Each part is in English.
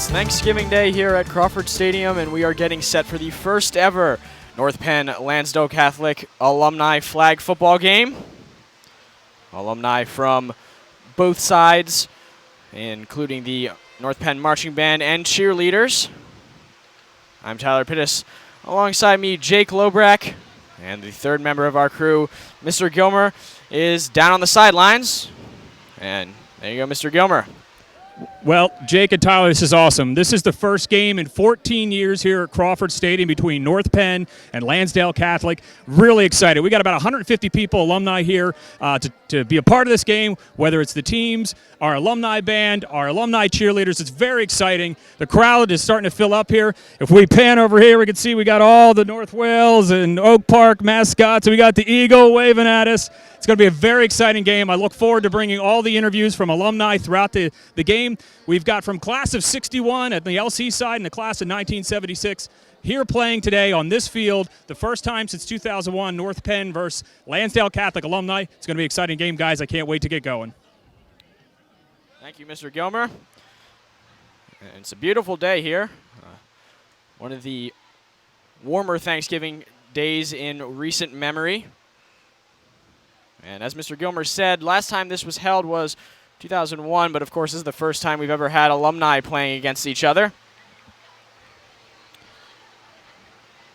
It's Thanksgiving Day here at Crawford Stadium, and we are getting set for the first ever North Penn Lansdale Catholic alumni flag football game. Alumni from both sides, including the North Penn marching band and cheerleaders. I'm Tyler Pittis. Alongside me, Jake Lobrack, and the third member of our crew, Mr. Gilmer, is down on the sidelines. And there you go, Mr. Gilmer. Well, Jake and Tyler, this is awesome. This is the first game in 14 years here at Crawford Stadium between North Penn and Lansdale Catholic. Really excited. We got about 150 people, alumni here, to be a part of this game, whether it's the teams, our alumni band, our alumni cheerleaders. It's very exciting. The crowd is starting to fill up here. If we pan over here, we can see we got all the North Wales and Oak Park mascots. We got the Eagle waving at us. It's going to be a very exciting game. I look forward to bringing all the interviews from alumni throughout the game. We've got from class of 61 at the LC side and the class of 1976 here playing today on this field. The first time since 2001, North Penn versus Lansdale Catholic alumni. It's going to be an exciting game, guys. I can't wait to get going. Thank you, Mr. Gilmer. And it's a beautiful day here. One of the warmer Thanksgiving days in recent memory. And as Mr. Gilmer said, last time this was held was 2001, but of course this is the first time we've ever had alumni playing against each other.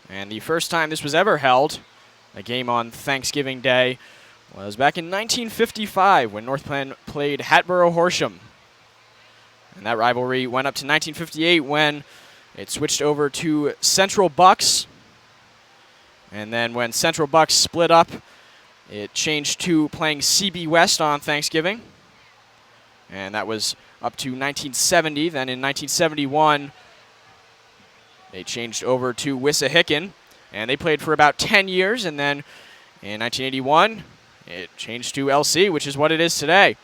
And the first time this was ever held, a game on Thanksgiving Day, was back in 1955 when North Penn played Hatboro Horsham. And that rivalry went up to 1958 when it switched over to Central Bucks. And then when Central Bucks split up, it changed to playing CB West on Thanksgiving. And that was up to 1970. Then in 1971, they changed over to Wissahickon. And they played for about 10 years. And then in 1981, it changed to LC, which is what it is today.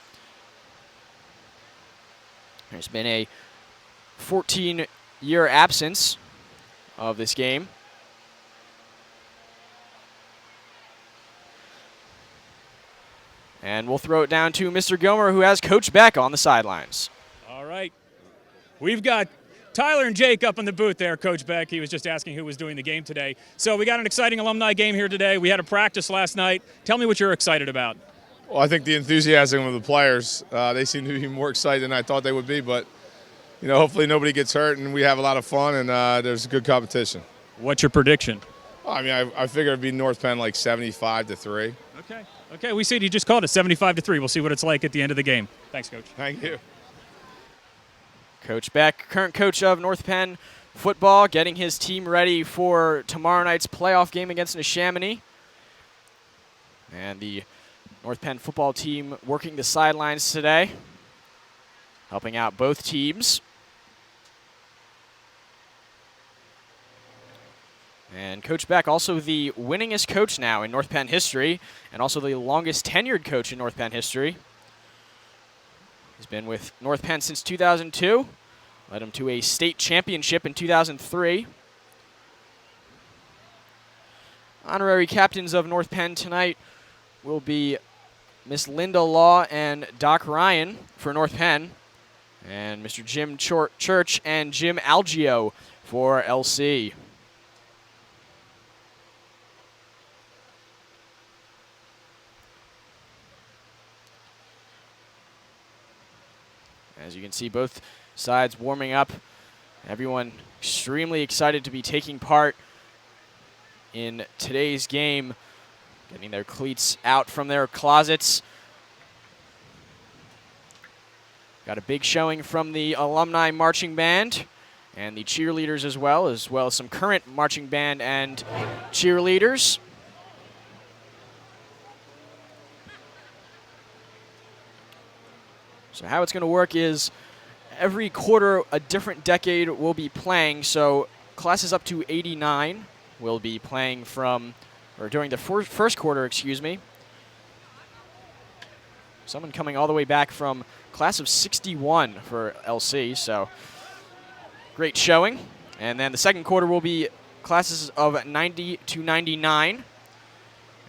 There's been a 14-year absence of this game. And we'll throw it down to Mr. Gilmer, who has Coach Beck on the sidelines. All right. We've got Tyler and Jake up in the booth there, Coach Beck. He was just asking who was doing the game today. So we got an exciting alumni game here today. We had a practice last night. Tell me what you're excited about. Well, I think the enthusiasm of the players, they seem to be more excited than I thought they would be. But, you know, hopefully nobody gets hurt and we have a lot of fun and there's good competition. What's your prediction? I mean, I figure it'd be North Penn like 75-3. Okay, we see you just called it 75-3. We'll see what it's like at the end of the game. Thanks, Coach. Thank you. Coach Beck, current coach of North Penn football, getting his team ready for tomorrow night's playoff game against Neshaminy. And the North Penn football team working the sidelines today, helping out both teams. And Coach Beck, also the winningest coach now in North Penn history, and also the longest tenured coach in North Penn history. He's been with North Penn since 2002, led him to a state championship in 2003. Honorary captains of North Penn tonight will be Miss Linda Law and Doc Ryan for North Penn, and Mr. Jim Church and Jim Algio for LC. As you can see, both sides warming up. Everyone extremely excited to be taking part in today's game, getting their cleats out from their closets. Got a big showing from the alumni marching band and the cheerleaders as well as some current marching band and cheerleaders. So how it's going to work is every quarter a different decade will be playing. So classes up to 89 will be playing during the first quarter, excuse me. Someone coming all the way back from class of 61 for LC, so great showing. And then the second quarter will be classes of 90 to 99.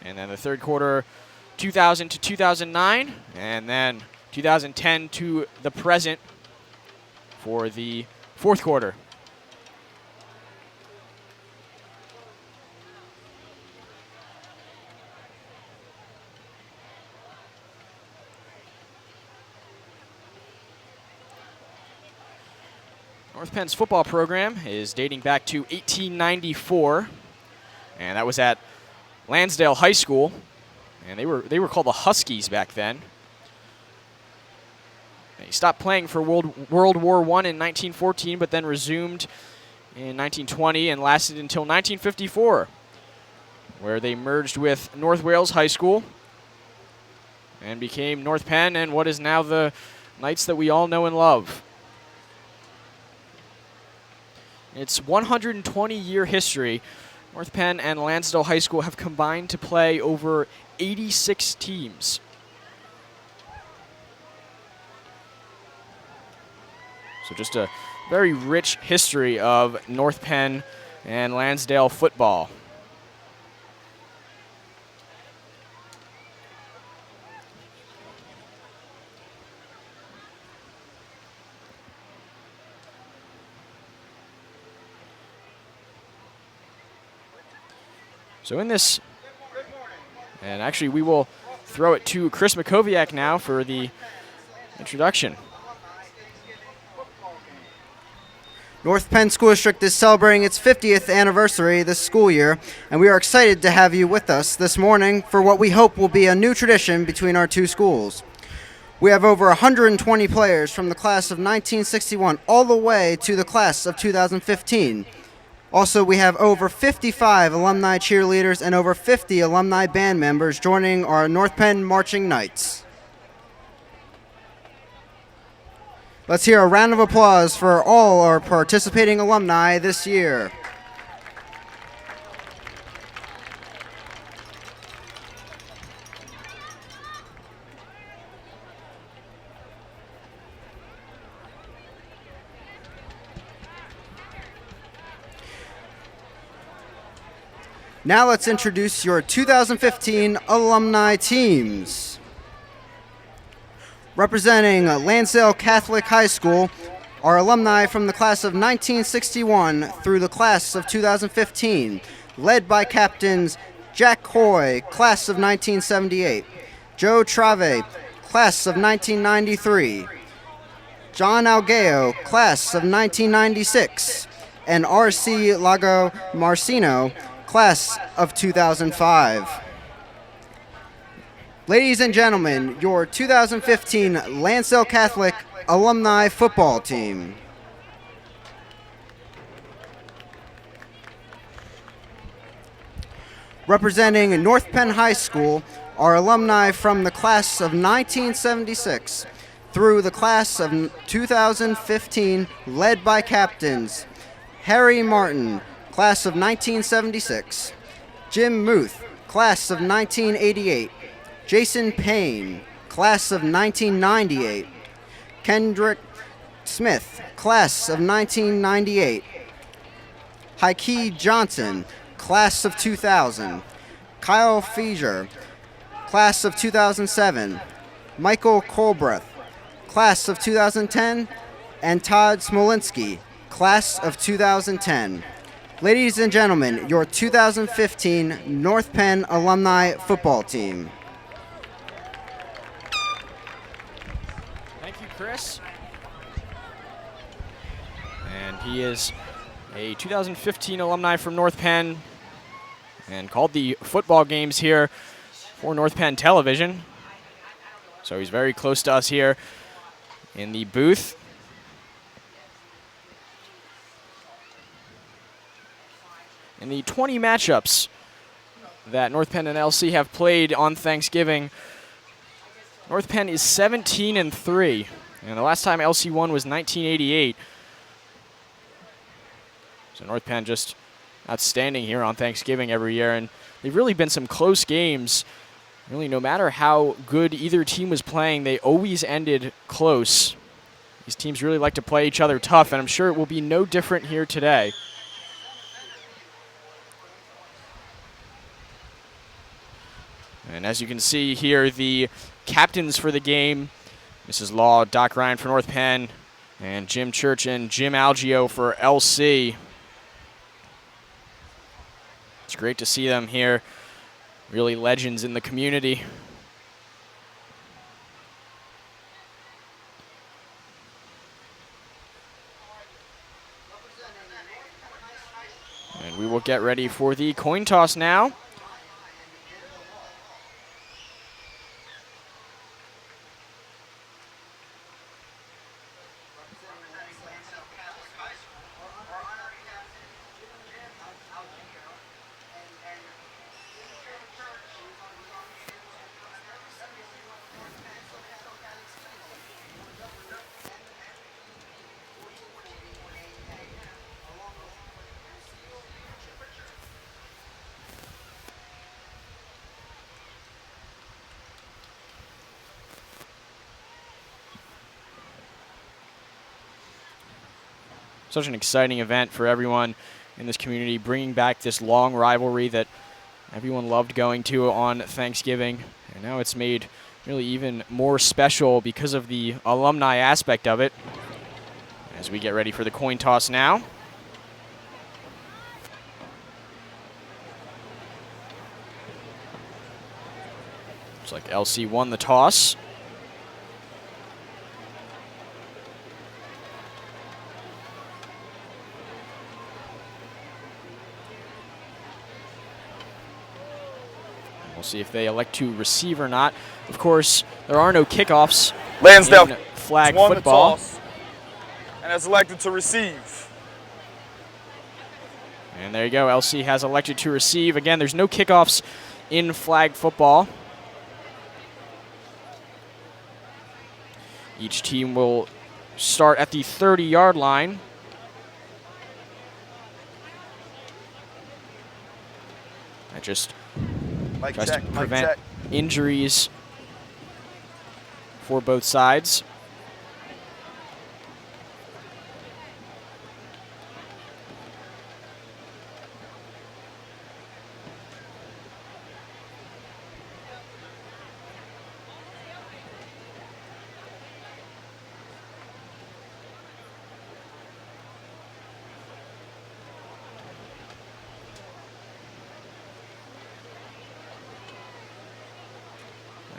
And then the third quarter, 2000 to 2009. And then 2010 to the present for the fourth quarter. North Penn's football program is dating back to 1894, and that was at Lansdale High School, and they were called the Huskies back then. They stopped playing for World War I in 1914, but then resumed in 1920 and lasted until 1954, where they merged with North Wales High School and became North Penn and what is now the Knights that we all know and love. Its 120-year history, North Penn and Lansdale High School have combined to play over 86 teams. So just a very rich history of North Penn and Lansdale football. So in this, and actually we will throw it to Chris Makoviak now for the introduction. North Penn School District is celebrating its 50th anniversary this school year, and we are excited to have you with us this morning for what we hope will be a new tradition between our two schools. We have over 120 players from the class of 1961 all the way to the class of 2015. Also, we have over 55 alumni cheerleaders and over 50 alumni band members joining our North Penn Marching Knights. Let's hear a round of applause for all our participating alumni this year. Now let's introduce your 2015 alumni teams. Representing Lansdale Catholic High School, our alumni from the class of 1961 through the class of 2015, led by captains Jack Hoy, class of 1978, Joe Trave, class of 1993, John Algeo, class of 1996, and R.C. Lago Marcino, class of 2005. Ladies and gentlemen, your 2015 Lansdale Catholic alumni football team. Representing North Penn High School, our alumni from the class of 1976 through the class of 2015, led by captains Harry Martin, class of 1976, Jim Muth, class of 1988, Jason Payne, class of 1998, Kendrick Smith, class of 1998, Heike Johnson, class of 2000, Kyle Feaser, class of 2007, Michael Colbreth, class of 2010, and Todd Smolinski, class of 2010. Ladies and gentlemen, your 2015 North Penn alumni football team. Thank you, Chris. And he is a 2015 alumni from North Penn and called the football games here for North Penn Television. So he's very close to us here in the booth. In the 20 matchups that North Penn and LC have played on Thanksgiving, North Penn is 17-3, and the last time LC won was 1988. So North Penn just outstanding here on Thanksgiving every year, and they've really been some close games. Really, no matter how good either team was playing, they always ended close. These teams really like to play each other tough, and I'm sure it will be no different here today. And as you can see here, the captains for the game, Mrs. Law, Doc Ryan for North Penn, And Jim Church and Jim Algio for LC. It's great to see them here. Really legends in the community. And we will get ready for the coin toss now. Such an exciting event for everyone in this community, bringing back this long rivalry that everyone loved going to on Thanksgiving. And now it's made really even more special because of the alumni aspect of it. As we get ready for the coin toss now. Looks like LC won the toss. We'll see if they elect to receive or not. Of course, there are no kickoffs Lansdale in flag won football. the toss and has elected to receive. And there you go, LC has elected to receive. Again, there's no kickoffs in flag football. Each team will start at the 30-yard line. That just Mic tries check, to mic prevent check. injuries for both sides.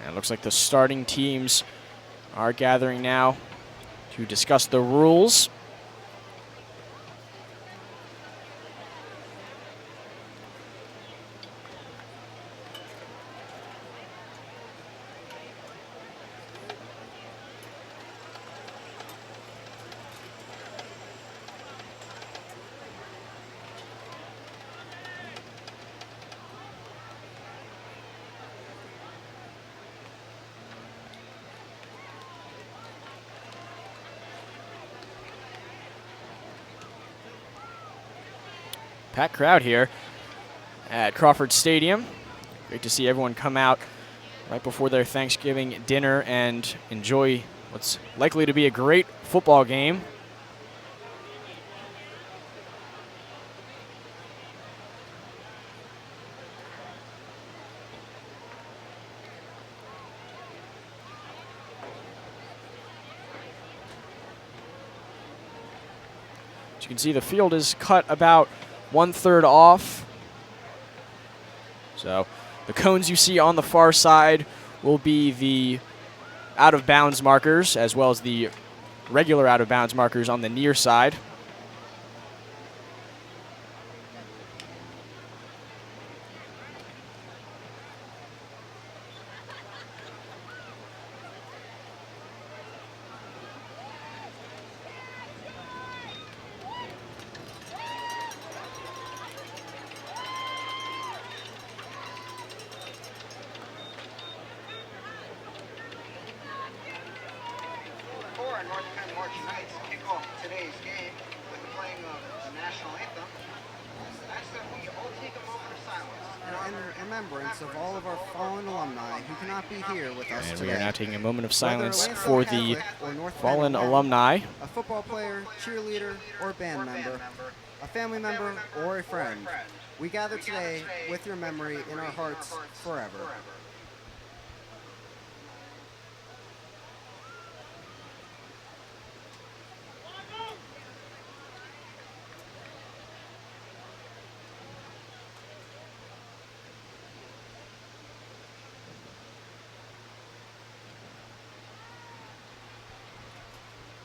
It looks like the starting teams are gathering now to discuss the rules. Packed crowd here at Crawford Stadium. Great to see everyone come out right before their Thanksgiving dinner and enjoy what's likely to be a great football game. As you can see, the field is cut about 1/3 off. So the cones you see on the far side will be the out of bounds markers, as well as the regular out of bounds markers on the near side. North Penn March Knights kick off today's game with the playing of the national anthem. That's that we all take a moment of silence in remembrance of all of our fallen alumni who cannot be here with us And today. we are now taking a moment of silence Whether for Lansdale the Catholic or North fallen Penn alumni. a football player, cheerleader, or band member, a family member, or a friend. We gather today with your memory in our hearts forever.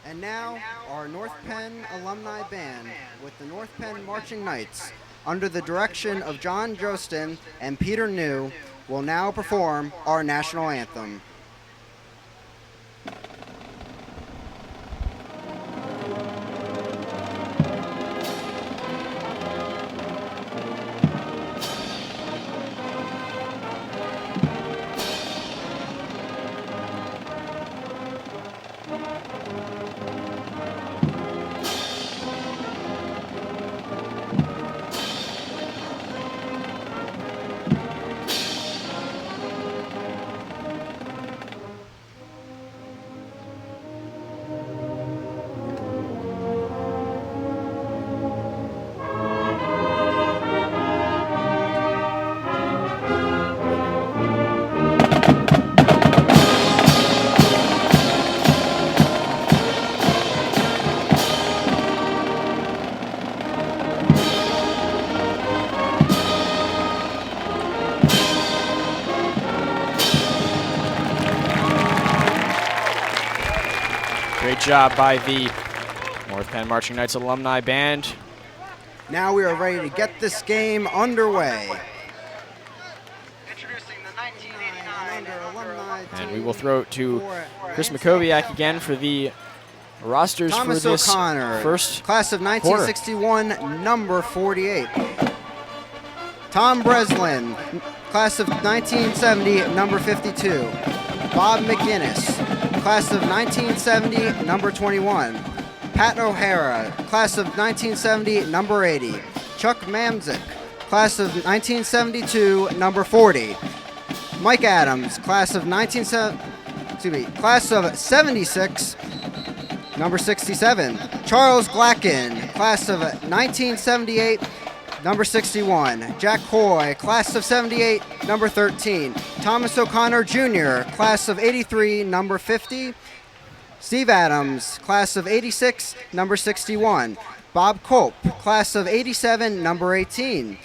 And now, our North Penn Alumni Band with the North Penn Marching Knights, under the direction of John Jostin and Peter New, will now perform our national anthem. Great job by the North Penn Marching Knights Alumni Band. Now we are ready to get this game underway. And we will throw it to Chris Makoviak again for the rosters Thomas for this O'Connor, first class of 1961, number 48. Tom Breslin, class of 1970, number 52. Bob McGinnis, class of 1970, number 21. Pat O'Hara, class of 1970, number 80. Chuck Mamzik, class of 1972, number 40. Mike Adams, class of 76, number 67. Charles Glacken, class of 1978, number 61. Jack Hoy, class of 78, number 13. Thomas O'Connor Jr., class of 83, number 50. Steve Adams, class of 86, number 61. Bob Culp, class of 87, number 18.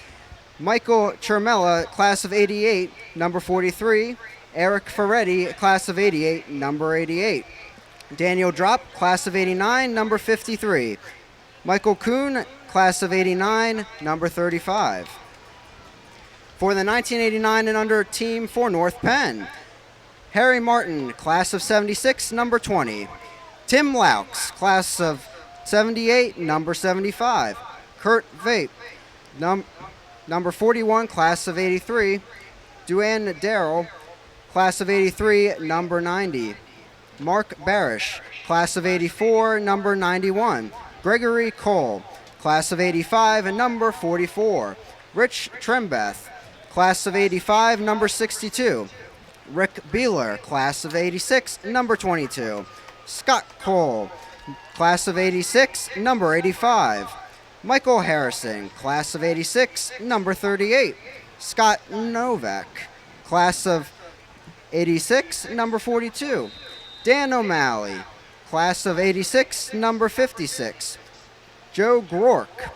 Michael Chermella, class of 88, number 43. Eric Ferretti, class of 88, number 88. Daniel Drop, class of 89, number 53. Michael Kuhn, class of 89, number 35. For the 1989 and under team for North Penn, Harry Martin, class of 76, number 20. Tim Laux, class of 78, number 75. Kurt Vape, number 41, class of 83. Duane Darrell, class of 83, number 90. Mark Barish, class of 84, number 91. Gregory Cole, class of 85, and number 44. Rich Trembeth, class of 85, number 62. Rick Beeler, class of 86, number 22. Scott Cole, class of 86, number 85. Michael Harrison, class of 86, number 38. Scott Novak, class of 86, number 42. Dan O'Malley, class of 86, number 56. Joe Grork,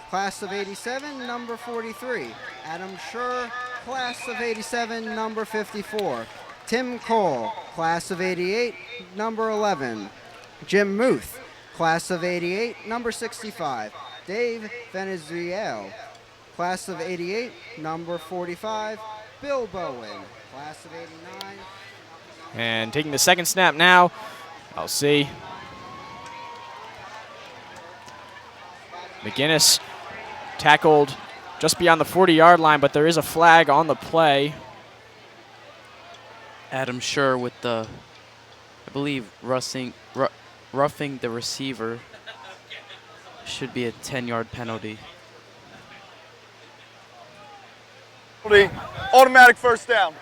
class of 87, number 43. Adam Schur, class of 87, number 54. Tim Cole, class of 88, number 11. Jim Muth, class of 88, number 65. Dave Venezuela, class of 88, number 45. Bill Bowen, class of 89. And taking the second snap now, I'll see. McGinnis tackled just beyond the 40-yard line, but there is a flag on the play. Adam Schur with the, I believe, roughing the receiver. Should be a 10-yard penalty. Automatic first down.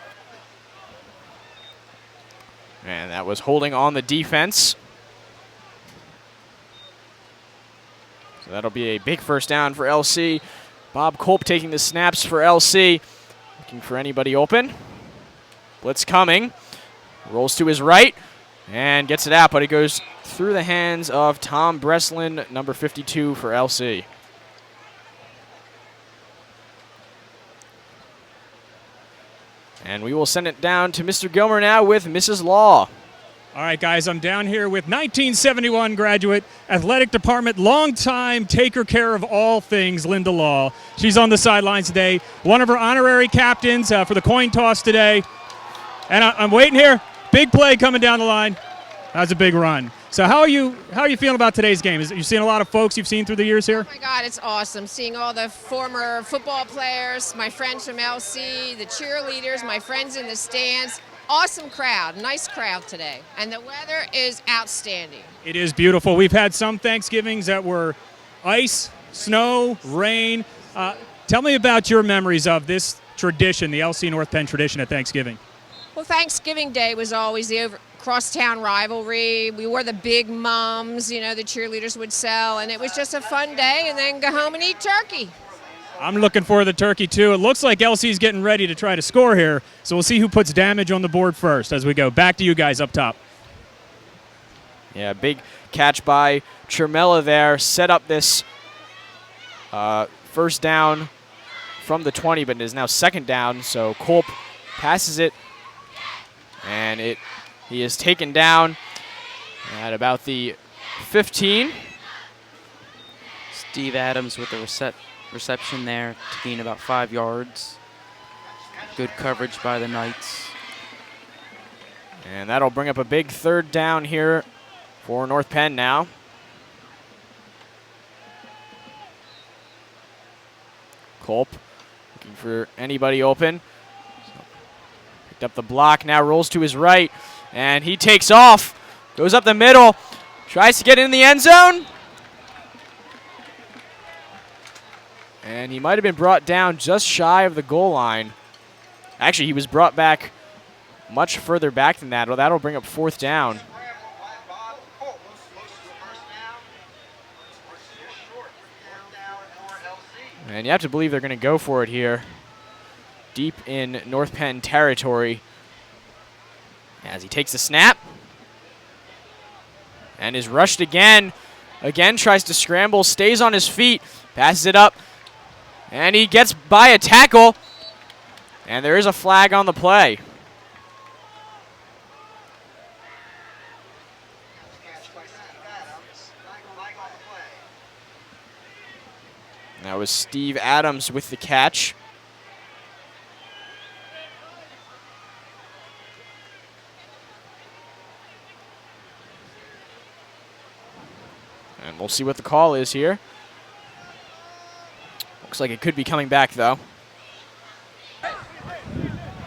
And that was holding on the defense. So that'll be a big first down for LC. Bob Culp taking the snaps for LC. Looking for anybody open. Blitz coming. Rolls to his right and gets it out, but it goes through the hands of Tom Breslin, number 52 for LC. And we will send it down to Mr. Gilmer now with Mrs. Law. All right, guys, I'm down here with 1971 graduate, athletic department, longtime taker care of all things, Linda Law. She's on the sidelines today. One of her honorary captains for the coin toss today. And I'm waiting here. Big play coming down the line. That was a big run. So how are you feeling about today's game? You seeing a lot of folks you've seen through the years here? Oh my God, it's awesome. Seeing all the former football players, my friends from LC, the cheerleaders, my friends in the stands. Awesome crowd, nice crowd today. And the weather is outstanding. It is beautiful. We've had some Thanksgivings that were ice, snow, rain. Tell me about your memories of this tradition, the LC North Penn tradition at Thanksgiving. Well, Thanksgiving Day was always the crosstown rivalry. We wore the big mums, the cheerleaders would sell, and it was just a fun day, and then go home and eat turkey. I'm looking for the turkey, too. It looks like LC's getting ready to try to score here, so we'll see who puts damage on the board first as we go. Back to you guys up top. Yeah, big catch by Chermella there. Set up this first down from the 20, but it is now second down, so Culp passes it, and he is taken down at about the 15. Steve Adams with the reception there to gain about 5 yards. Good coverage by the Knights. And that'll bring up a big third down here for North Penn now. Culp looking for anybody open. Picked up the block, now rolls to his right, and he takes off, goes up the middle, tries to get in the end zone. And he might have been brought down just shy of the goal line. Actually, he was brought back much further back than that. Well, that'll bring up fourth down. And you have to believe they're going to go for it here, deep in North Penn territory. As he takes the snap and is rushed again. Again tries to scramble, stays on his feet, passes it up, and he gets by a tackle. And there is a flag on the play. That was Steve Adams with the catch. And we'll see what the call is here. Looks like it could be coming back, though.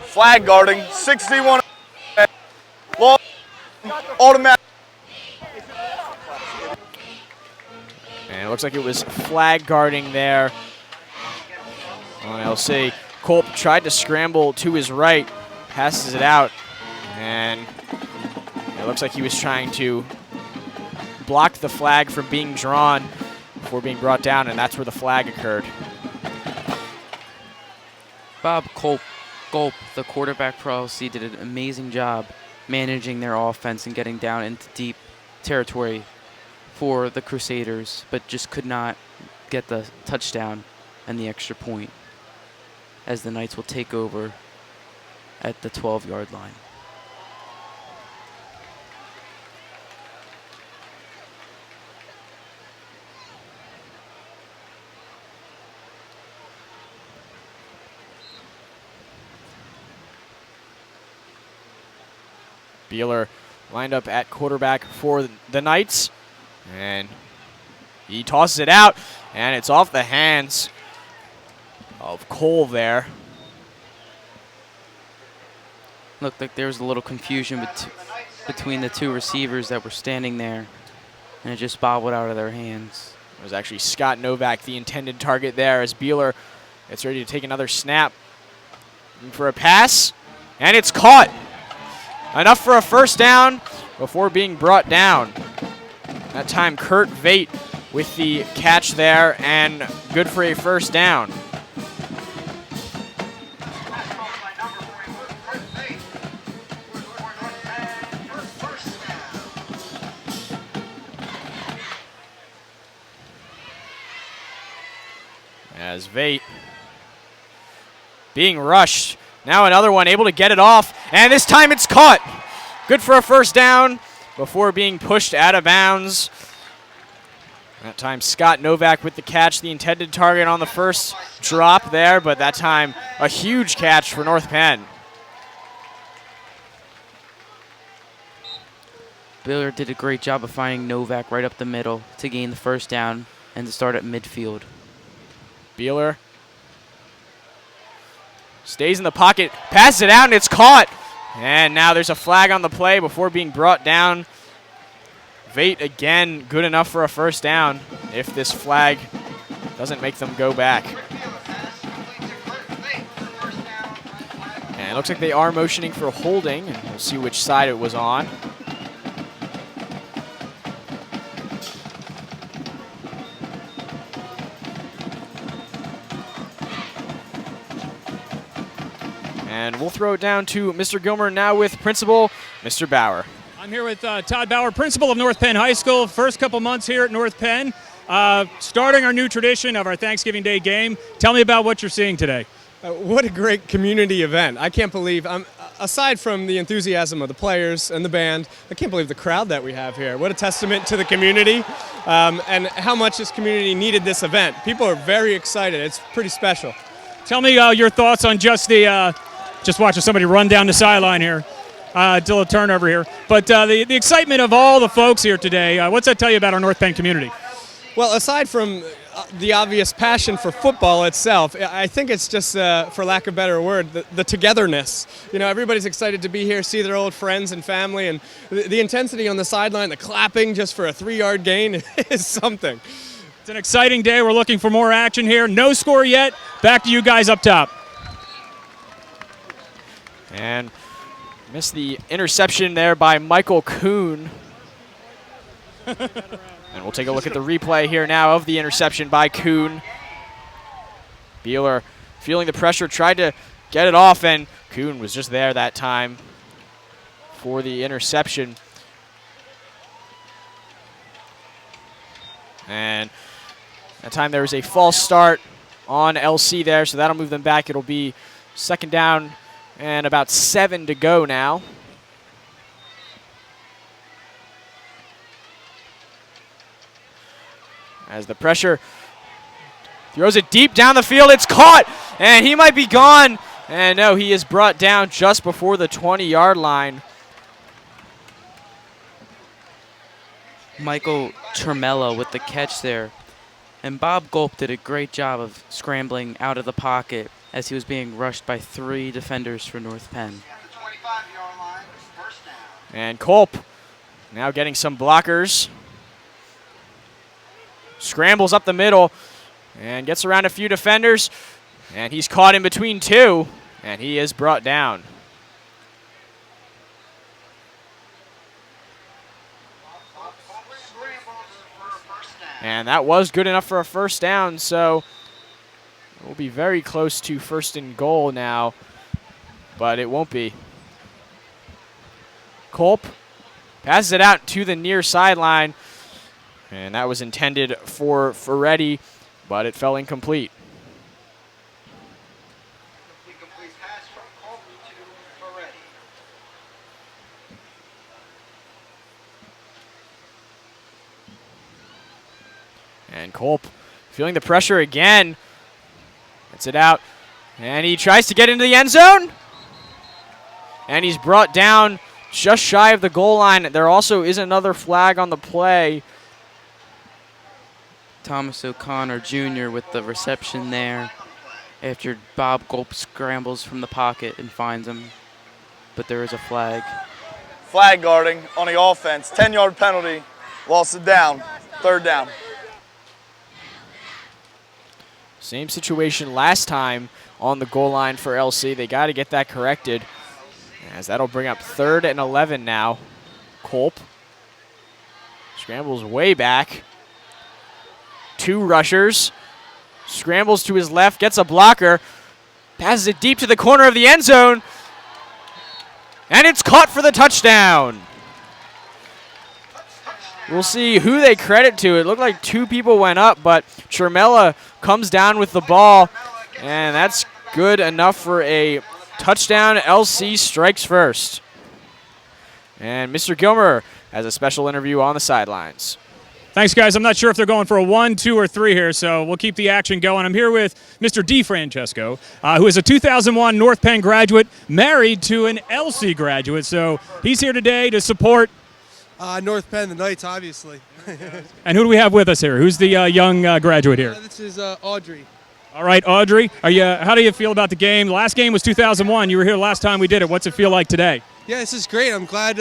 Flag guarding, 61. Long, automatic. And it looks like it was flag guarding there on LC. Culp tried to scramble to his right, passes it out, and it looks like he was trying to block the flag from being drawn before being brought down, and that's where the flag occurred. Bob Gulp, the quarterback for LC, did an amazing job managing their offense and getting down into deep territory for the Crusaders, but just could not get the touchdown and the extra point, as the Knights will take over at the 12-yard line. Beeler lined up at quarterback for the Knights, and he tosses it out, and it's off the hands of Cole there. Looked like there was a little confusion between the two receivers that were standing there, and it just bobbled out of their hands. It was actually Scott Novak, the intended target there, as Beeler gets ready to take another snap. Looking for a pass, and it's caught. Enough for a first down before being brought down. That time Kurt Vate with the catch there, and good for a first down. As Vate being rushed. Now another one able to get it off, and this time it's caught. good for a first down before being pushed out of bounds. That time Scott Novak with the catch, the intended target on the first drop there, but that time a huge catch for North Penn. Biller did a great job of finding Novak right up the middle to gain the first down and to start at midfield. Beeler stays in the pocket, passes it out, and it's caught. And now there's a flag on the play before being brought down. Vate again, good enough for a first down if this flag doesn't make them go back. And it looks like they are motioning for holding, and we'll see which side it was on. And we'll throw it down to Mr. Gilmer now with Principal Mr. Bauer. I'm here with Todd Bauer, principal of North Penn High School. First couple months here at North Penn, starting our new tradition of our Thanksgiving Day game. Tell me about what you're seeing today. What a great community event. I can't believe, aside from the enthusiasm of the players and the band, I can't believe the crowd that we have here. What a testament to the community and how much this community needed this event. People are very excited. It's pretty special. Tell me your thoughts on just watching somebody run down the sideline here. Till a turnover here. But the excitement of all the folks here today, what's that tell you about our North Penn community? Well, aside from the obvious passion for football itself, I think it's just, for lack of a better word, the togetherness. You know, everybody's excited to be here, see their old friends and family, and the intensity on the sideline, the clapping just for a 3-yard gain is something. It's an exciting day. We're looking for more action here. No score yet. Back to you guys up top. And missed the interception there by Michael Kuhn. And we'll take a look at the replay here now of the interception by Kuhn. Beeler feeling the pressure, tried to get it off, and Kuhn was just there that time for the interception. And that time there was a false start on LC there, so that'll move them back. It'll be second down and about 7 to go now. As the pressure throws it deep down the field, it's caught, and he might be gone. And no, he is brought down just before the 20-yard line. Michael Termella with the catch there. And Bob Gulp did a great job of scrambling out of the pocket as he was being rushed by 3 defenders for North Penn. And Culp now getting some blockers. Scrambles up the middle and gets around a few defenders. And he's caught in between 2, and he is brought down. And that was good enough for a first down, so we'll be very close to first and goal now, but it won't be. Culp passes it out to the near sideline, and that was intended for Ferretti, but it fell incomplete. And Culp feeling the pressure again. Gets it out. And he tries to get into the end zone. And he's brought down just shy of the goal line. There also is another flag on the play. Thomas O'Connor Jr. with the reception there after Bob Gulp scrambles from the pocket and finds him. But there is a flag. Flag guarding on the offense. 10-yard penalty. Lost it down. Third down. Same situation last time on the goal line for LC. They got to get that corrected, as that'll bring up 3rd and 11 now. Culp scrambles way back. 2 rushers. Scrambles to his left, gets a blocker, passes it deep to the corner of the end zone, and it's caught for the touchdown. We'll see who they credit to. It looked like 2 people went up, but Chermella comes down with the ball, and that's good enough for a touchdown. LC strikes first. And Mr. Gilmer has a special interview on the sidelines. Thanks, guys. I'm not sure if they're going for a 1, 2, or 3 here, so we'll keep the action going. I'm here with Mr. DeFrancesco, who is a 2001 North Penn graduate, married to an LC graduate. So he's here today to support North Penn, the Knights, obviously. And who do we have with us here? Who's the young graduate here? This is Audrey. All right, Audrey. How do you feel about the game? The last game was 2001. You were here last time we did it. What's it feel like today? Yeah, this is great. I'm glad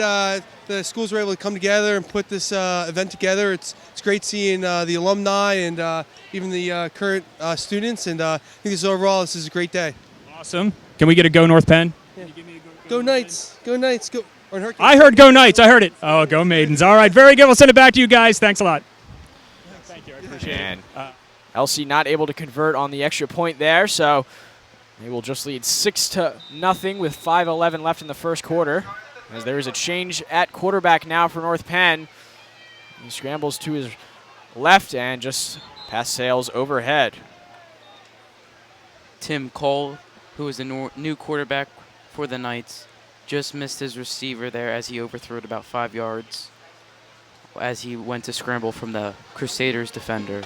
the schools were able to come together and put this event together. It's great seeing the alumni and even the current students. And I think this is a great day. Awesome. Can we get a Go North Penn? Yeah. Go Knights. Go Knights. Go. I heard Go Knights. I heard it. Oh, Go Maidens. All right, very good. We'll send it back to you guys. Thanks a lot. Thank you. I appreciate it. LC not able to convert on the extra point there, so they will just lead 6-0 with 5:11 left in the first quarter. As there is a change at quarterback now for North Penn. He scrambles to his left and just pass sails overhead. Tim Cole, who is the new quarterback for the Knights, just missed his receiver there as he overthrew it about 5 yards as he went to scramble from the Crusaders defender.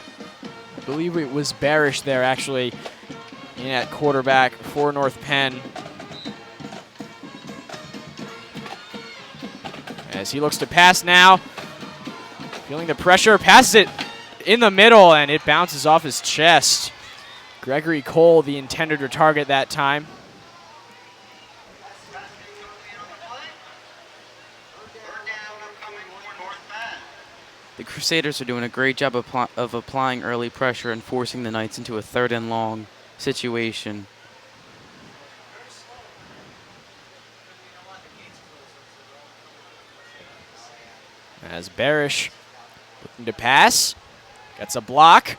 I believe it was Barish there actually in at quarterback for North Penn. As he looks to pass now, feeling the pressure, passes it in the middle and it bounces off his chest. Gregory Cole, the intended target that time. The Crusaders are doing a great job of applying early pressure and forcing the Knights into a 3rd and long situation. As Barish looking to pass, gets a block,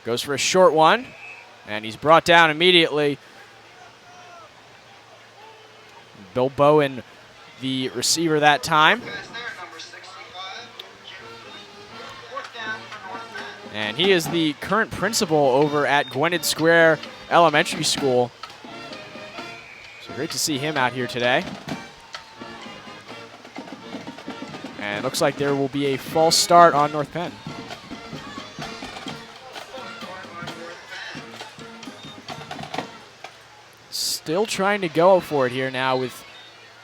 goes for a short one, and he's brought down immediately. Bill Bowen, the receiver that time. And he is the current principal over at Gwynedd Square Elementary School. So great to see him out here today. And it looks like there will be a false start on North Penn. Still trying to go for it here now with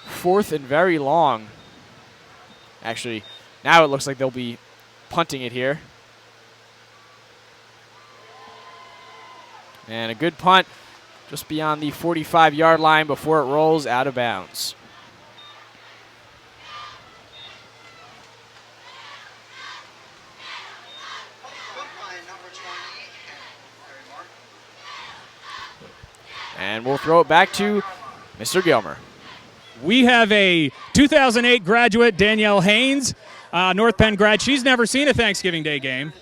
4th and very long. Actually, now it looks like they'll be punting it here. And a good punt just beyond the 45-yard line before it rolls out of bounds. And we'll throw it back to Mr. Gilmer. We have a 2008 graduate, Danielle Haynes, North Penn grad. She's never seen a Thanksgiving Day game.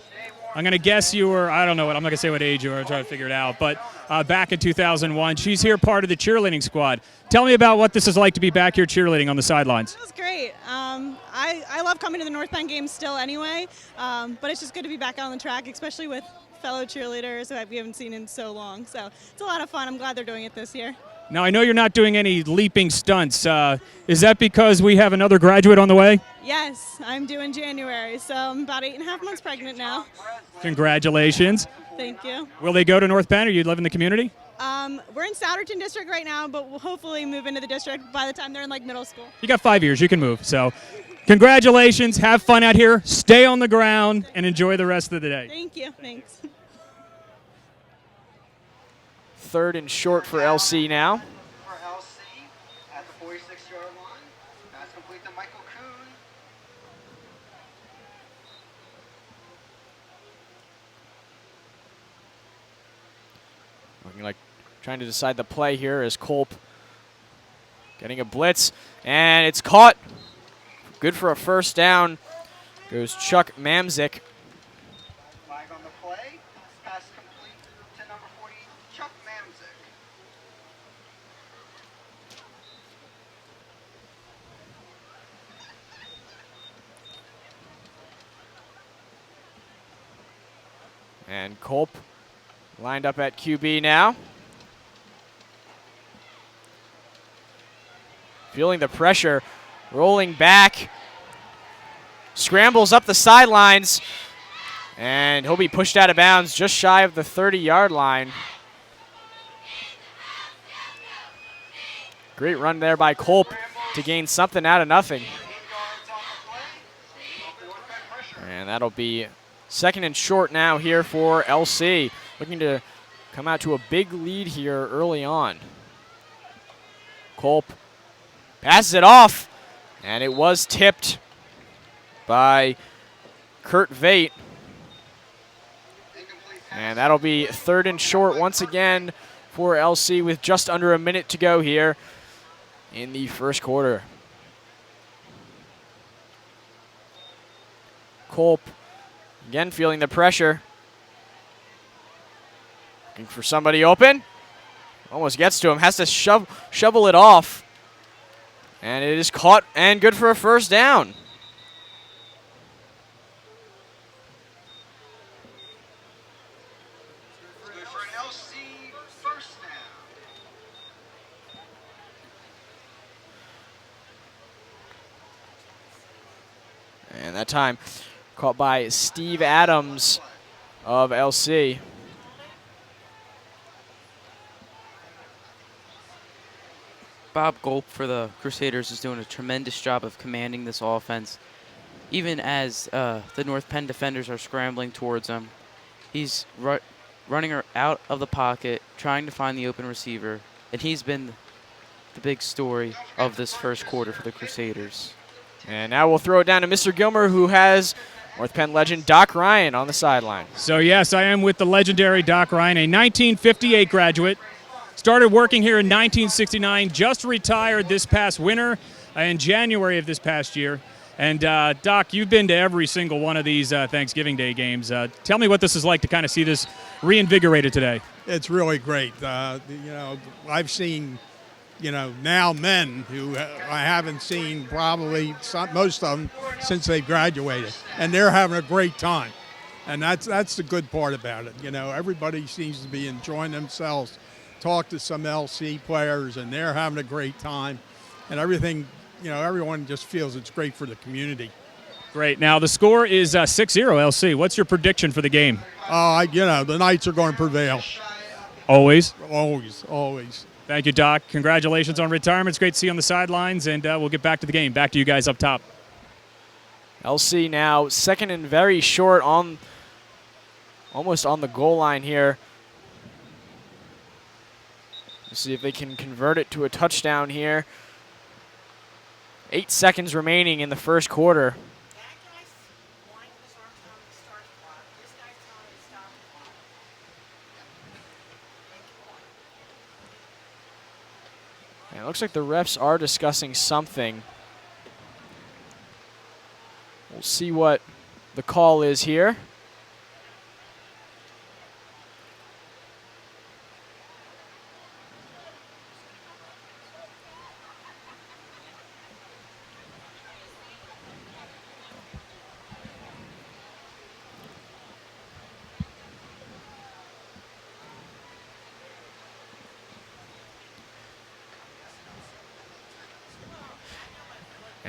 I'm going to guess you were, I don't know, I'm not going to say what age you were, I'm trying to figure it out, but back in 2001. She's here part of the cheerleading squad. Tell me about what this is like to be back here cheerleading on the sidelines. It was great. I love coming to the North Penn games still anyway, but it's just good to be back on the track, especially with fellow cheerleaders that we haven't seen in so long. So it's a lot of fun. I'm glad they're doing it this year. Now, I know you're not doing any leaping stunts. Is that because we have another graduate on the way? Yes, I'm due in January, so I'm about 8.5 months pregnant now. Congratulations. Thank you. Will they go to North Penn, or you live in the community? We're in Souderton District right now, but we'll hopefully move into the district by the time they're in like middle school. You got 5 years. You can move. So congratulations. Have fun out here. Stay on the ground and enjoy the rest of the day. Thank you. Thanks. 3rd and short for LC now. For LC at the 46-yard line. Pass complete to Michael Kuhn. Looking like trying to decide the play here as Culp getting a blitz, and it's caught. Good for a first down. Goes Chuck Mamzik. Flag on the play. Pass complete to number 40, Chuck Mamzik. And Culp lined up at QB now. feeling the pressure, rolling back, scrambles up the sidelines, and he'll be pushed out of bounds just shy of the 30-yard line. Great run there by Culp to gain something out of nothing. And that'll be 2nd and short now here for LC. Looking to come out to a big lead here early on. Culp passes it off, and it was tipped by Kurt Vate. And that'll be 3rd and short once again for LC with just under a minute to go here in the first quarter. Culp again feeling the pressure. Looking for somebody open. Almost gets to him, has to shovel it off. And it is caught and good for a first down. And that time caught by Steve Adams of LC. Bob Gulp for the Crusaders is doing a tremendous job of commanding this offense. Even as the North Penn defenders are scrambling towards him, he's running out of the pocket, trying to find the open receiver, and he's been the big story of this first quarter for the Crusaders. And now we'll throw it down to Mr. Gilmer, who has North Penn legend Doc Ryan on the sideline. So yes, I am with the legendary Doc Ryan, a 1958 graduate. Started working here in 1969, just retired this past winter in January of this past year. And Doc, you've been to every single one of these Thanksgiving Day games. Tell me what this is like to kind of see this reinvigorated today. It's really great. I've seen, now men who I haven't seen probably most of them since they graduated, and they're having a great time. And that's the good part about it. Everybody seems to be enjoying themselves. Talk to some LC players, and they're having a great time. And everything, everyone just feels it's great for the community. Great. Now, the score is 6-0 LC. What's your prediction for the game? The Knights are going to prevail. Always? Always, always. Thank you, Doc. Congratulations on retirement. It's great to see you on the sidelines, and we'll get back to the game. Back to you guys up top. LC now 2nd and very short, almost on the goal line here. We'll see if they can convert it to a touchdown here. 8 seconds remaining in the first quarter. And it looks like the refs are discussing something. We'll see what the call is here.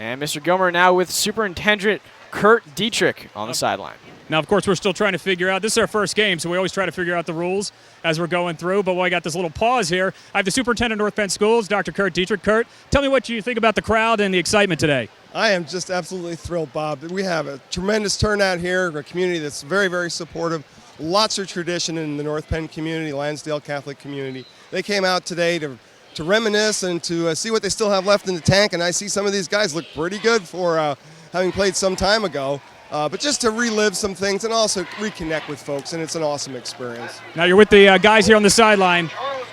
And Mr. Gilmer now with Superintendent Kurt Dietrich on the sideline. Now, of course, we're still trying to figure out. This is our first game, so we always try to figure out the rules as we're going through. But while I got this little pause here, I have the Superintendent of North Penn Schools, Dr. Kurt Dietrich. Kurt, tell me what you think about the crowd and the excitement today. I am just absolutely thrilled, Bob. We have a tremendous turnout here, a community that's very, very supportive. Lots of tradition in the North Penn community, Lansdale Catholic community. They came out today to reminisce and to see what they still have left in the tank, and I see some of these guys look pretty good for having played some time ago. But just to relive some things and also reconnect with folks, and it's an awesome experience. Now you're with the guys here on the sideline.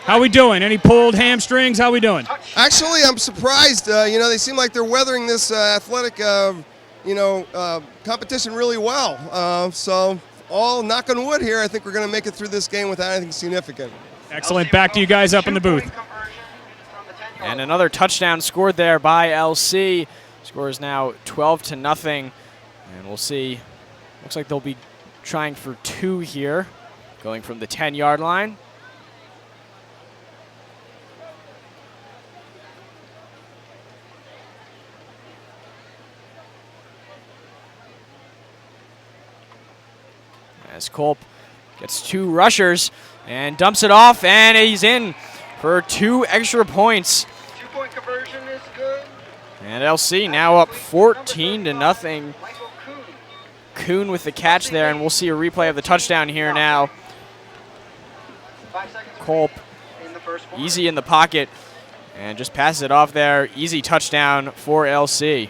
How we doing? Any pulled hamstrings? How we doing? Actually, I'm surprised. They seem like they're weathering this athletic, competition really well. So all knock on wood here, I think we're going to make it through this game without anything significant. Excellent. Back to you guys up in the booth. And another touchdown scored there by LC. Score is now 12-0. And we'll see. Looks like they'll be trying for 2 here, going from the 10-yard line. as Culp gets 2 rushers and dumps it off, and he's in for 2 extra points. 2-point conversion is good. And LC now up 14-0. Kuhn with the catch there, and we'll see a replay of the touchdown here now. Culp easy in the pocket and just passes it off there. Easy touchdown for LC.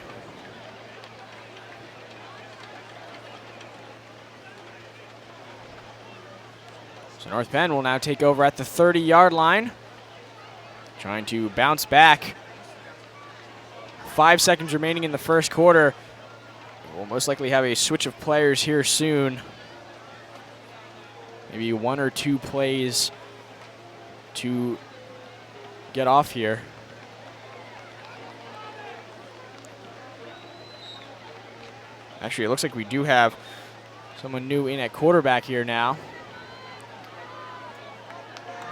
So North Penn will now take over at the 30-yard line, trying to bounce back. 5 seconds remaining in the first quarter. We'll most likely have a switch of players here soon. Maybe 1 or 2 plays to get off here. Actually, it looks like we do have someone new in at quarterback here now.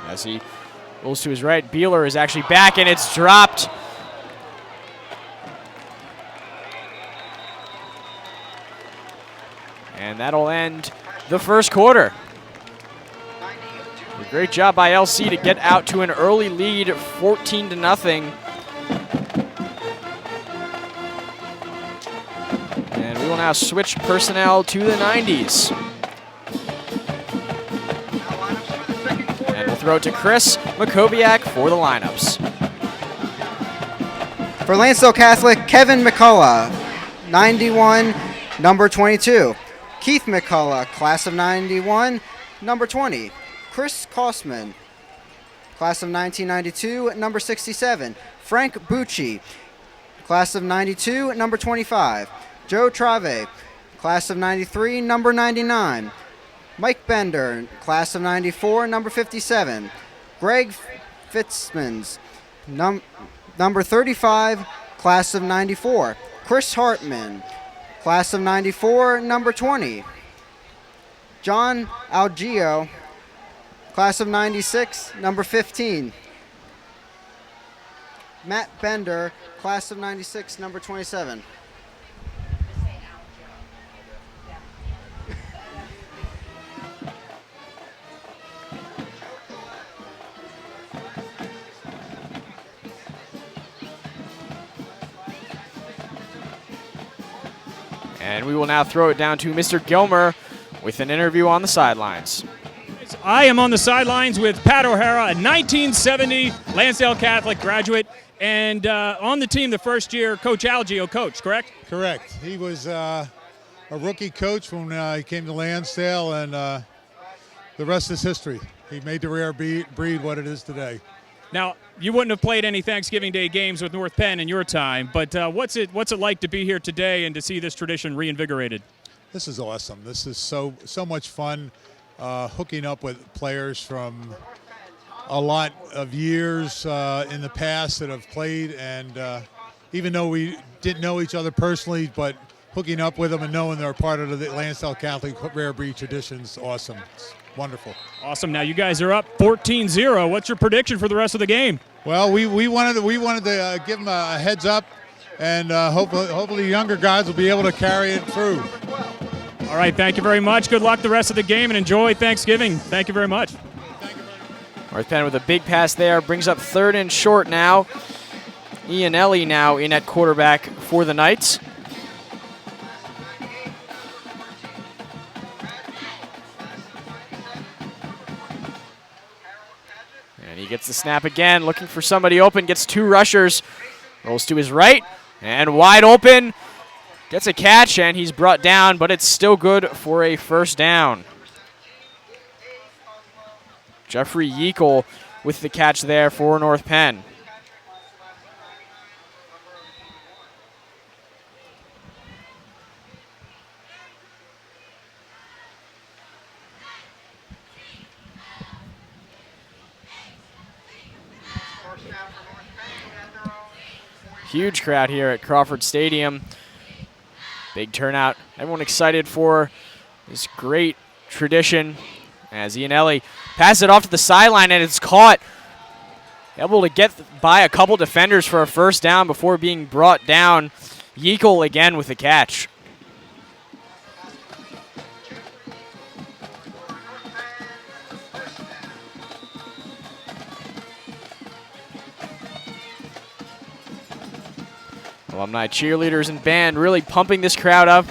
As he rolls to his right, Beeler is actually back, and it's dropped. And that'll end the first quarter. A great job by LC to get out to an early lead, 14-0. And we will now switch personnel to the 90s. And we'll throw it to Chris Makoviak for the lineups. For Lansdale Catholic, Kevin McCullough, 91, number 22. Keith McCullough, class of 91, number 20. Chris Kosman, class of 1992, number 67. Frank Bucci, class of 92, number 25. Joe Trave, class of 93, number 99. Mike Bender, class of 94, number 57. Greg Fitzmans, number 35, class of 94. Chris Hartman, class of 94, number 20. John Algio, class of 96, number 15. Matt Bender, class of 96, number 27. And we will now throw it down to Mr. Gilmer with an interview on the sidelines. I am on the sidelines with Pat O'Hara, a 1970 Lansdale Catholic graduate, and on the team the first year, Coach Algio coached, correct? Correct. He was a rookie coach when he came to Lansdale, and the rest is history. He made the rare breed what it is today. Now, you wouldn't have played any Thanksgiving Day games with North Penn in your time, but what's it like to be here today and to see this tradition reinvigorated? This is awesome. This is so much fun. Hooking up with players from a lot of years in the past that have played, and even though we didn't know each other personally, but hooking up with them and knowing they're part of the Lansdale Catholic rare breed tradition's awesome. It's wonderful. Awesome. Now you guys are up 14-0. What's your prediction for the rest of the game? Well, we wanted to give them a heads up, and hopefully the younger guys will be able to carry it through. All right, thank you very much. Good luck the rest of the game, and enjoy Thanksgiving. Thank you very much. North Penn with a big pass there, brings up 3rd and short now. Ianelli now in at quarterback for the Knights. And he gets the snap again, looking for somebody open, gets 2 rushers, rolls to his right, and wide open. Gets a catch, and he's brought down, but it's still good for a first down. Jeffrey Yeakel with the catch there for North Penn. Huge crowd here at Crawford Stadium. Big turnout. Everyone excited for this great tradition as Ianelli passes it off to the sideline, and it's caught. Able to get by a couple defenders for a first down before being brought down. Yeakel again with the catch. Alumni cheerleaders and band really pumping this crowd up.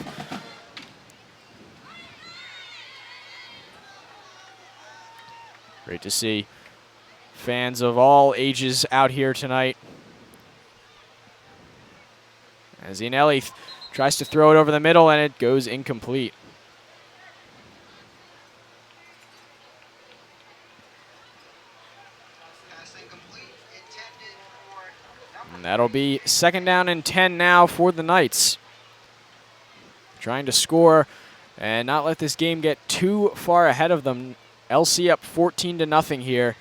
Great to see fans of all ages out here tonight. As Ianelli tries to throw it over the middle, and it goes incomplete. And that'll be 2nd down and 10 now for the Knights. Trying to score and not let this game get too far ahead of them. LC up 14-0 here.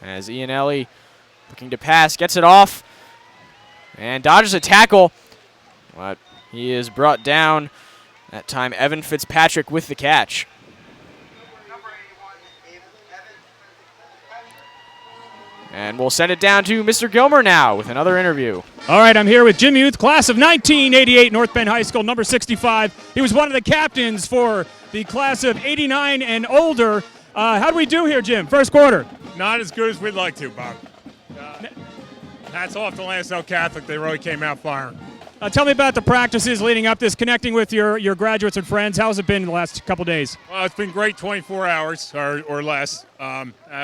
As Ianelli looking to pass, gets it off, and dodges a tackle. But he is brought down. That time, Evan Fitzpatrick with the catch. And we'll send it down to Mr. Gilmer now with another interview. All right, I'm here with Jim Youth, class of 1988, North Penn High School, number 65. He was one of the captains for the class of 89 and older. How do we do here, Jim? First quarter? Not as good as we'd like to, Bob. Hats off to Lansdale Catholic. They really came out firing. Tell me about the practices leading up to this, connecting with your graduates and friends. How's it been the last couple days? Well, it's been great, 24 hours or less.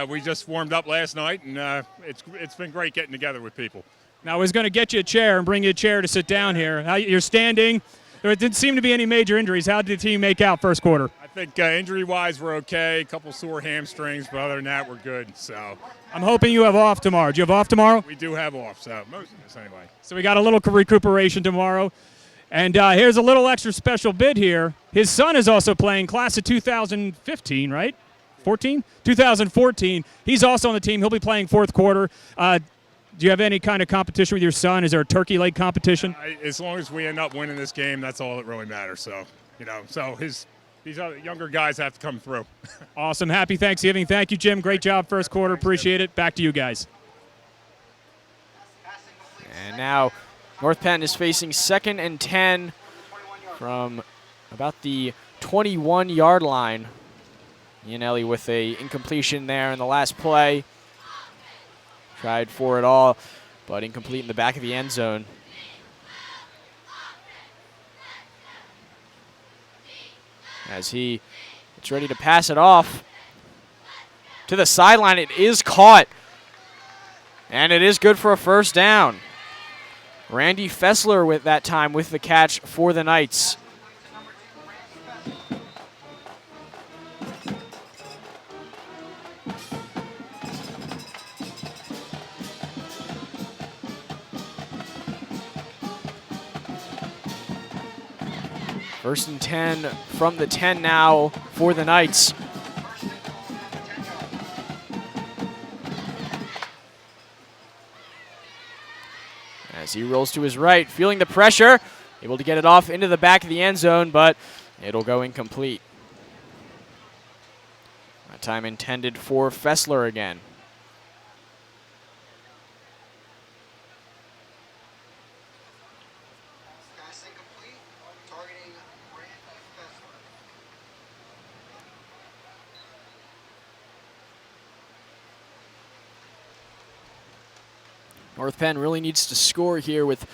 We just warmed up last night, and it's been great getting together with people. Now, I was going to get you a chair and bring you a chair to sit down here. You're standing. There didn't seem to be any major injuries. How did the team make out first quarter? I think injury-wise we're okay. A couple sore hamstrings, but other than that we're good. So I'm hoping you have off tomorrow. Do you have off tomorrow? We do have off, so most of us anyway. So we got a little recuperation tomorrow. And here's a little extra special bid here. His son is also playing, class of 2015, right? 14? 2014. He's also on the team. He'll be playing fourth quarter. Do you have any kind of competition with your son? Is there a turkey leg competition? As long as we end up winning this game, that's all that really matters. So, these other younger guys have to come through. Awesome. Happy Thanksgiving. Thank you, Jim. Great job first quarter. Appreciate it. Back to you guys. And now North Penn is facing 2nd and 10 from about the 21-yard line. Ianelli with a incompletion there in the last play. Tried for it all, but incomplete in the back of the end zone. As he gets ready to pass it off to the sideline, it is caught. And it is good for a first down. Randy Fessler with that time with the catch for the Knights. First and 10 from the 10 now for the Knights. As he rolls to his right, feeling the pressure, able to get it off into the back of the end zone, but it'll go incomplete. That time intended for Fessler again. North Penn really needs to score here with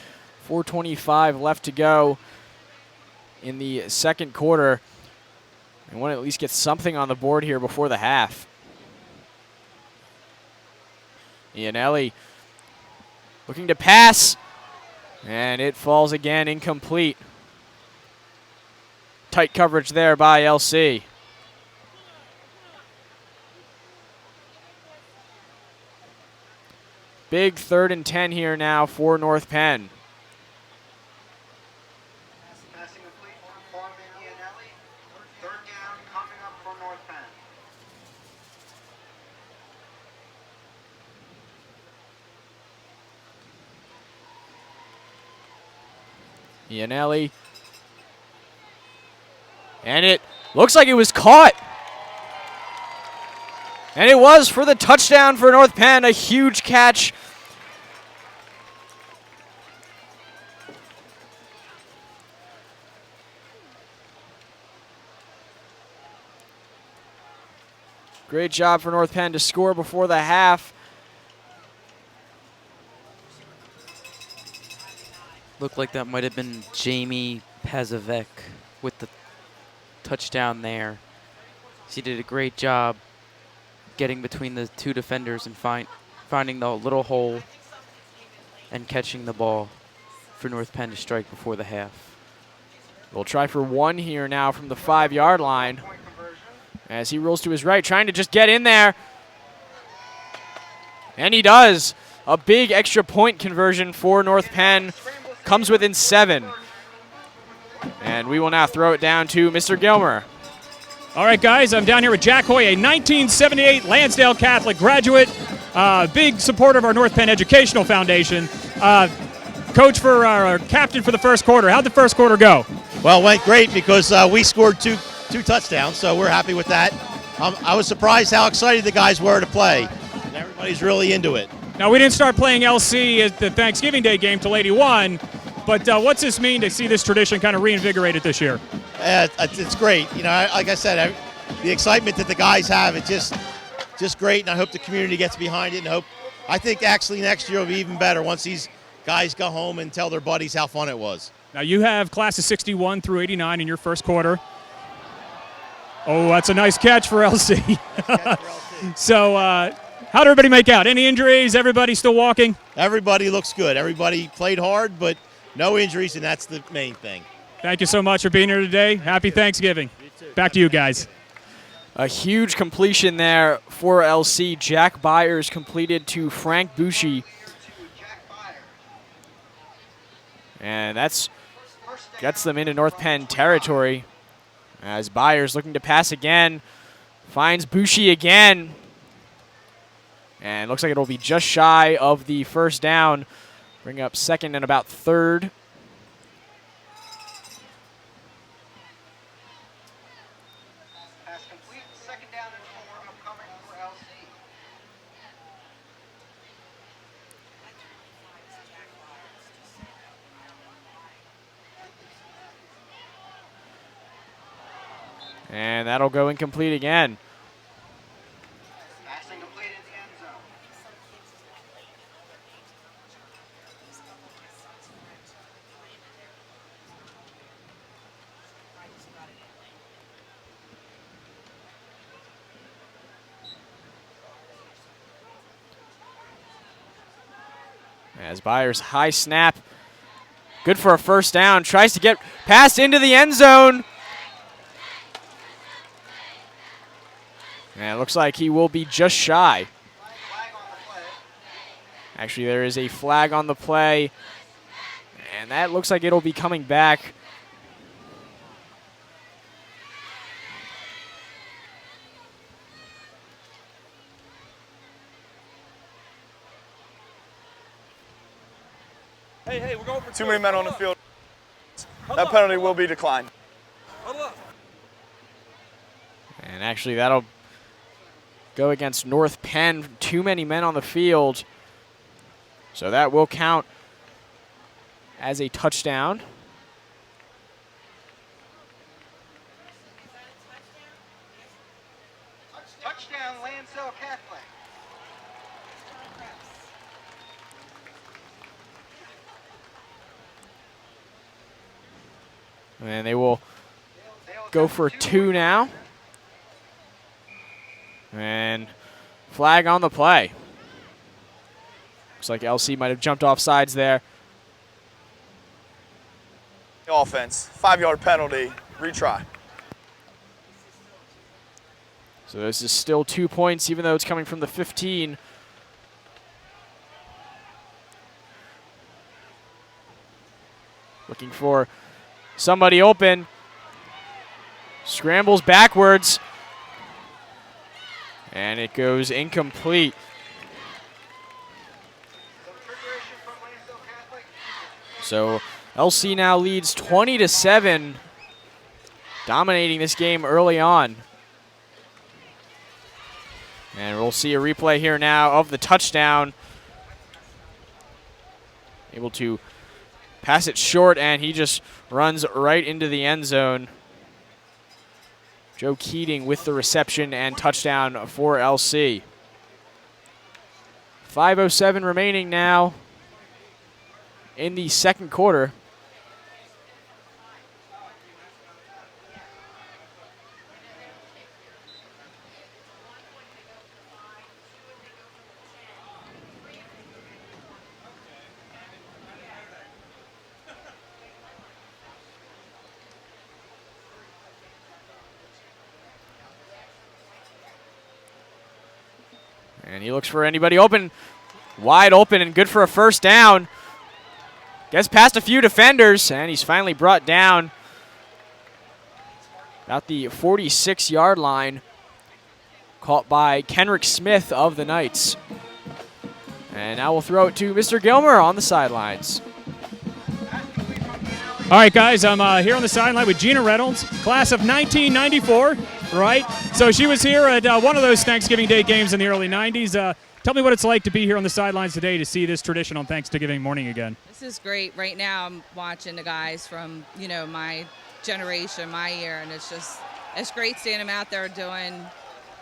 4:25 left to go in the second quarter. They want to at least get something on the board here before the half. Ianelli looking to pass, and it falls again incomplete. Tight coverage there by LC. Big 3rd and 10 here now for North Penn. Passing complete for Corbin Ianelli. 3rd down coming up for North Penn. Ianelli. And it looks like it was caught. And it was for the touchdown for North Penn, a huge catch. Great job for North Penn to score before the half. Looked like that might have been Jamie Pazavec with the touchdown there. She did a great job getting between the two defenders and finding the little hole and catching the ball for North Penn to strike before the half. We'll try for one here now from the 5-yard line as he rolls to his right, trying to just get in there. And he does. A big extra point conversion for North Penn. Comes within 7. And we will now throw it down to Mr. Gilmer. All right, guys, I'm down here with Jack Hoy, a 1978 Lansdale Catholic graduate, big supporter of our North Penn Educational Foundation. Coach for our captain for the first quarter. How'd the first quarter go? Well, it went great because we scored two touchdowns, so we're happy with that. I was surprised how excited the guys were to play, and everybody's really into it. Now, we didn't start playing LC at the Thanksgiving Day game till 81, but what's this mean to see this tradition kind of reinvigorated this year? It's great. You know, like I said, the excitement that the guys have, it's just great, and I hope the community gets behind it. And I think actually next year will be even better once these guys go home and tell their buddies how fun it was. Now, you have classes 61 through 89 in your first quarter. Oh, that's a nice catch for LC. So, how'd everybody make out? Any injuries? Everybody still walking? Everybody looks good. Everybody played hard, but no injuries, and that's the main thing. Thank you so much for being here today. Happy Thanksgiving. Back to you guys. A huge completion there for LC. Jack Byers completed to Frank Bushi. And that's gets them into North Penn territory as Byers looking to pass again. Finds Bushi again. And looks like it'll be just shy of the first down. Bring up second and about third. And that'll go incomplete again. As Byers high snap. Good for a first down. Tries to get passed into the end zone. And it looks like he will be just shy. Actually, there is a flag on the play. And that looks like it'll be coming back. Hey, we're going for too many men on the field. That penalty will be declined. And actually, that'll go against North Penn. Too many men on the field. So that will count as a touchdown. Touchdown, Lansdale Catholic. And they will go for 2 now. And flag on the play. Looks like LC might have jumped off sides there. Offense, 5-yard penalty, retry. So this is still 2 points, even though it's coming from the 15. Looking for somebody open. Scrambles backwards. And it goes incomplete. So LC now leads 20-7, dominating this game early on. And we'll see a replay here now of the touchdown. Able to pass it short, and he just runs right into the end zone. Joe Keating with the reception and touchdown for LC. 5:07 remaining now in the second quarter. And he looks for anybody open. Wide open and good for a first down. Gets past a few defenders, and he's finally brought down about the 46-yard line. Caught by Kenrick Smith of the Knights. And now we'll throw it to Mr. Gilmer on the sidelines. All right, guys, I'm here on the sideline with Gina Reynolds, class of 1994, right? So she was here at one of those Thanksgiving Day games in the early 90s. Tell me what it's like to be here on the sidelines today to see this tradition on Thanksgiving morning again. This is great. Right now I'm watching the guys from, my generation, my year, and it's great seeing them out there doing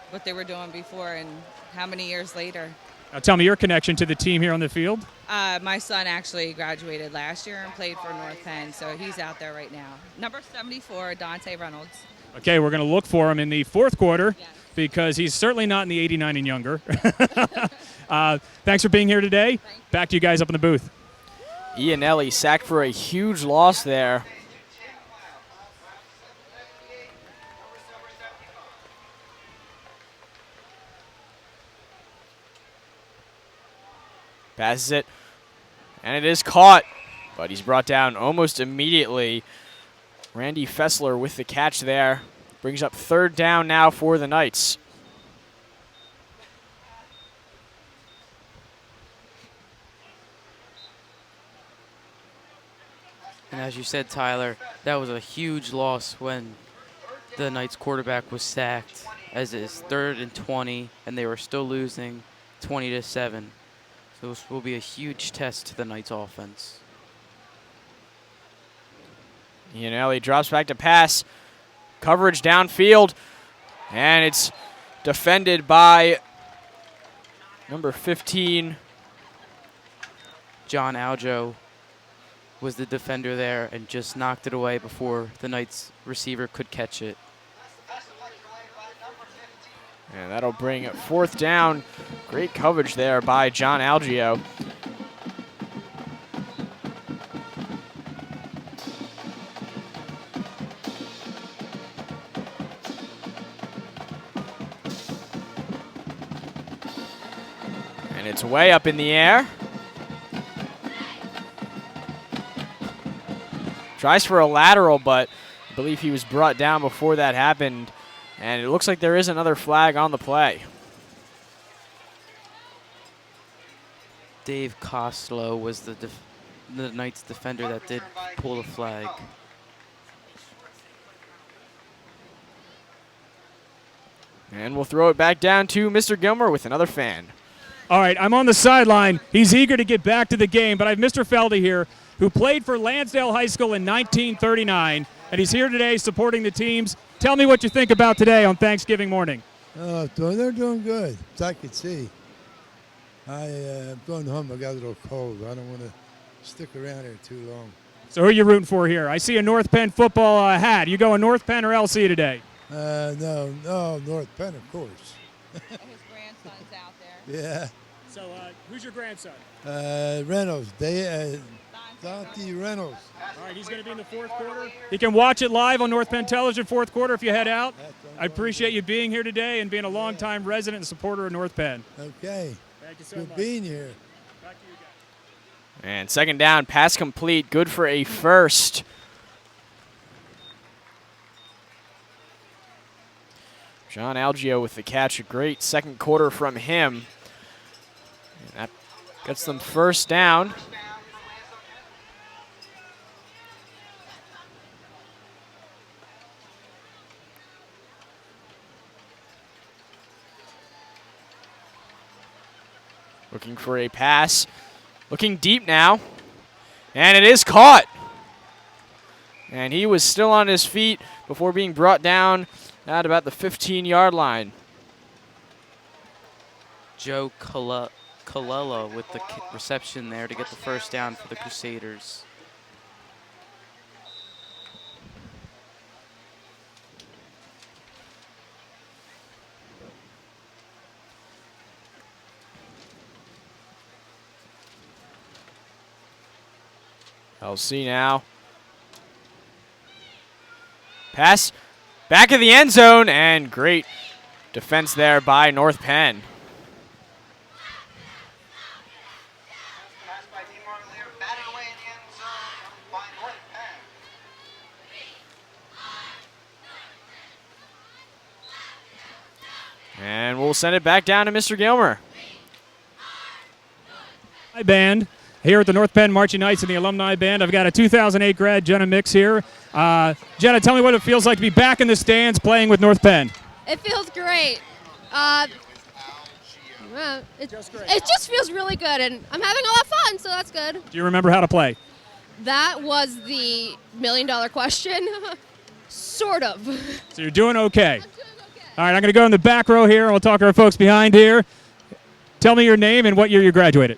what they were doing before and how many years later. Now tell me your connection to the team here on the field. My son actually graduated last year and played for North Penn, so he's out there right now. Number 74, Dante Reynolds. Okay, we're going to look for him in the fourth quarter because he's certainly not in the 89 and younger. Thanks for being here today. Back to you guys up in the booth. Ianelli sacked for a huge loss there. Passes it, and it is caught, but he's brought down almost immediately. Randy Fessler with the catch there. Brings up third down now for the Knights. And as you said, Tyler, that was a huge loss when the Knights quarterback was sacked, as it's 3rd and 20, and they were still losing 20-7. So this will be a huge test to the Knights offense. Ianelli drops back to pass. Coverage downfield, and it's defended by number 15. John Aljo was the defender there and just knocked it away before the Knights receiver could catch it. And that'll bring it fourth down. Great coverage there by John Algio. And it's way up in the air. Tries for a lateral, but I believe he was brought down before that happened. And it looks like there is another flag on the play. Dave Costello was the Knights defender that did pull the flag. And we'll throw it back down to Mr. Gilmer with another fan. All right, I'm on the sideline. He's eager to get back to the game, but I have Mr. Feldy here, who played for Lansdale High School in 1939, and he's here today supporting the teams. Tell me what you think about today on Thanksgiving morning. They're doing good, as I can see. I'm going home. I got a little cold. I don't want to stick around here too long. So who are you rooting for here? I see a North Penn football hat. You going North Penn or LC today? No, North Penn, of course. His grandson's out there. Yeah. So who's your grandson? Reynolds. Dante Reynolds. All right, he's going to be in the fourth quarter. You can watch it live on North Penn Television fourth quarter if you head out. I appreciate you being here today and being a longtime resident and supporter of North Penn. Okay. Thank you so Good much. being here. Back to you guys. And second down, pass complete, good for a first. John Algio with the catch, a great second quarter from him. And that gets them first down. Looking for a pass. Looking deep now. And it is caught. And he was still on his feet before being brought down at about the 15-yard line. Joe Colella with the reception there to get the first down for the Crusaders. LC now. Pass back of the end zone, and great defense there by North Penn. And we'll send it back down to Mr. Gilmer. Hi, band. Here at the North Penn Marching Knights and the Alumni Band, I've got a 2008 grad, Jenna Mix, here. Jenna, tell me what it feels like to be back in the stands playing with North Penn. It feels great. Well, it just feels really good, and I'm having a lot of fun, so that's good. Do you remember how to play? That was the million-dollar question. Sort of. So you're doing okay. All right, I'm going to go in the back row here, and we'll talk to our folks behind here. Tell me your name and what year you graduated.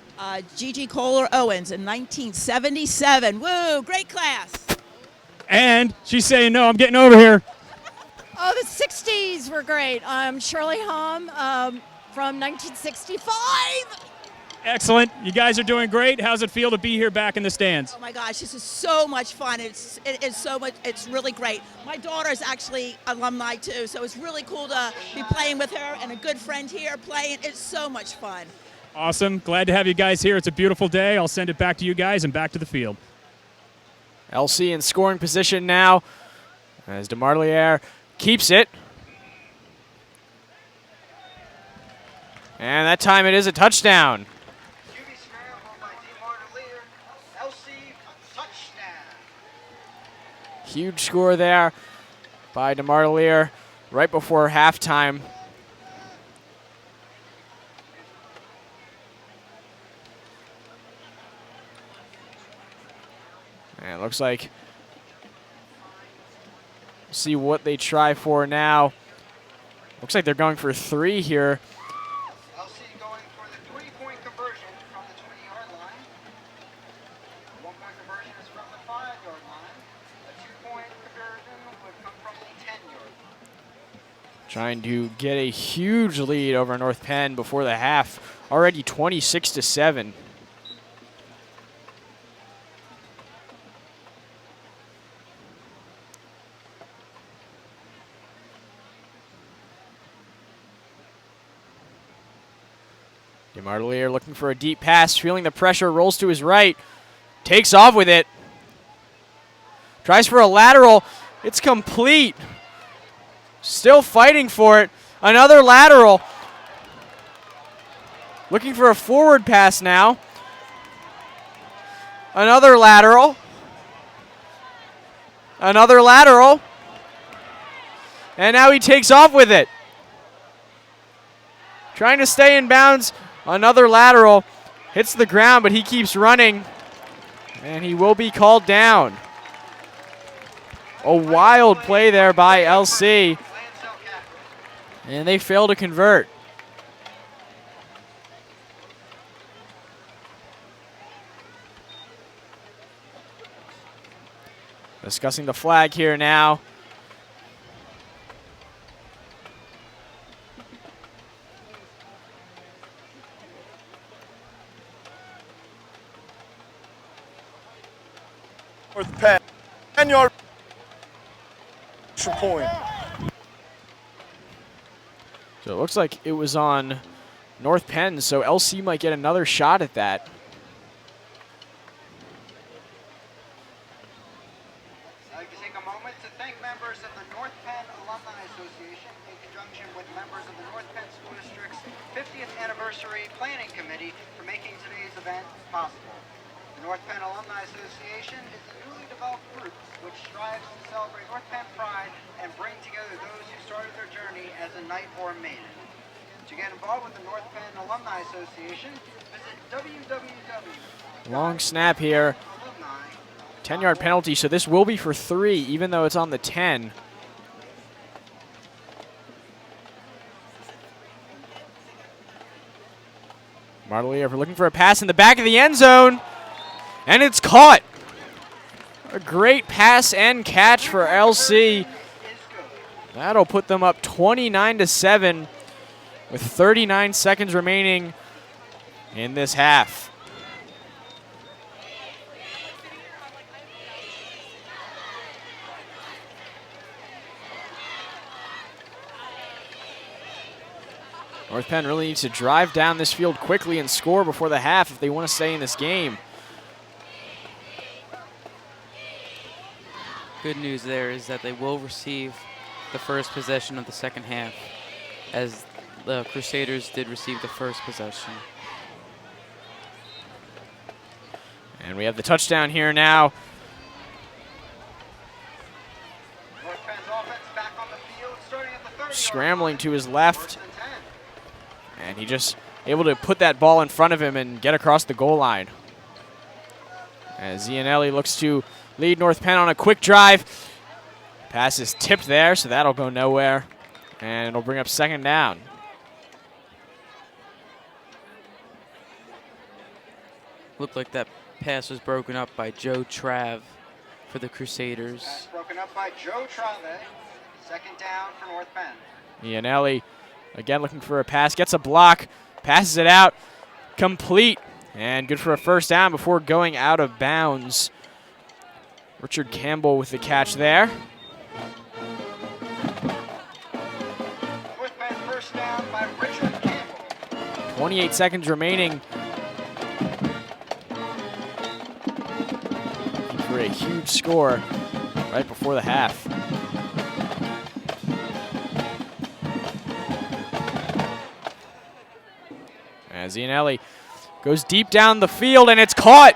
Gigi Kohler Owens in 1977. Woo, great class. And she's saying, no, I'm getting over here. Oh, the 60s were great. I'm Shirley Hom from 1965. Excellent. You guys are doing great. How's it feel to be here back in the stands? Oh my gosh, this is so much fun. It is so much. It's really great. My daughter's actually alumni too, so it's really cool to be playing with her and a good friend here playing. It's so much fun. Awesome. Glad to have you guys here. It's a beautiful day. I'll send it back to you guys and back to the field. LC in scoring position now as DeMarliere keeps it. And that time it is a touchdown. Huge score there by DeMarliere right before halftime. And it looks like, see what they try for now. Looks like they're going for 3 here. LC going for the 3-point conversion from the 20-yard line. The 1-point conversion is from the 5-yard line. A 2-point conversion would come from the 10-yard line. Trying to get a huge lead over North Penn before the half. Already 26-7. DeMarliere looking for a deep pass, feeling the pressure, rolls to his right, takes off with it. Tries for a lateral. It's complete. Still fighting for it. Another lateral. Looking for a forward pass now. Another lateral. Another lateral. And now he takes off with it. Trying to stay in bounds. Another lateral. Hits the ground, but he keeps running. And he will be called down. A wild play there by LC. And they fail to convert. Discussing the flag here now. North Penn, 10-yard point. So it looks like it was on North Penn, so LC might get another shot at that. I'd like to take a moment to thank members of the North Penn Alumni Association in conjunction with members of the North Penn School District's 50th Anniversary Planning Committee for making today's event possible. The North Penn Alumni Association is a newly developed group which strives to celebrate North Penn pride and bring together those who started their journey as a knight or maiden. To get involved with the North Penn Alumni Association, visit www. Long snap here. 10-yard penalty, so this will be for 3, even though it's on the 10. Bartoliev looking for a pass in the back of the end zone, and it's caught. A great pass and catch for LC. That'll put them up 29-7 with 39 seconds remaining in this half. North Penn really needs to drive down this field quickly and score before the half if they want to stay in this game. Good news there is that they will receive the first possession of the second half, as the Crusaders did receive the first possession. And we have the touchdown here now. Scrambling to his left. And he just able to put that ball in front of him and get across the goal line. As Iannelli looks to lead North Penn on a quick drive. Pass is tipped there, so that'll go nowhere. And it'll bring up second down. Looked like that pass was broken up by Joe Trav for the Crusaders. Pass broken up by Joe Trave. Second down for North Penn. Iannelli again looking for a pass, gets a block, passes it out, complete, and good for a first down before going out of bounds. Richard Campbell with the catch there. North Penn first down by Richard Campbell. 28 seconds remaining. Looking for a huge score right before the half. As Iannelli goes deep down the field, and it's caught.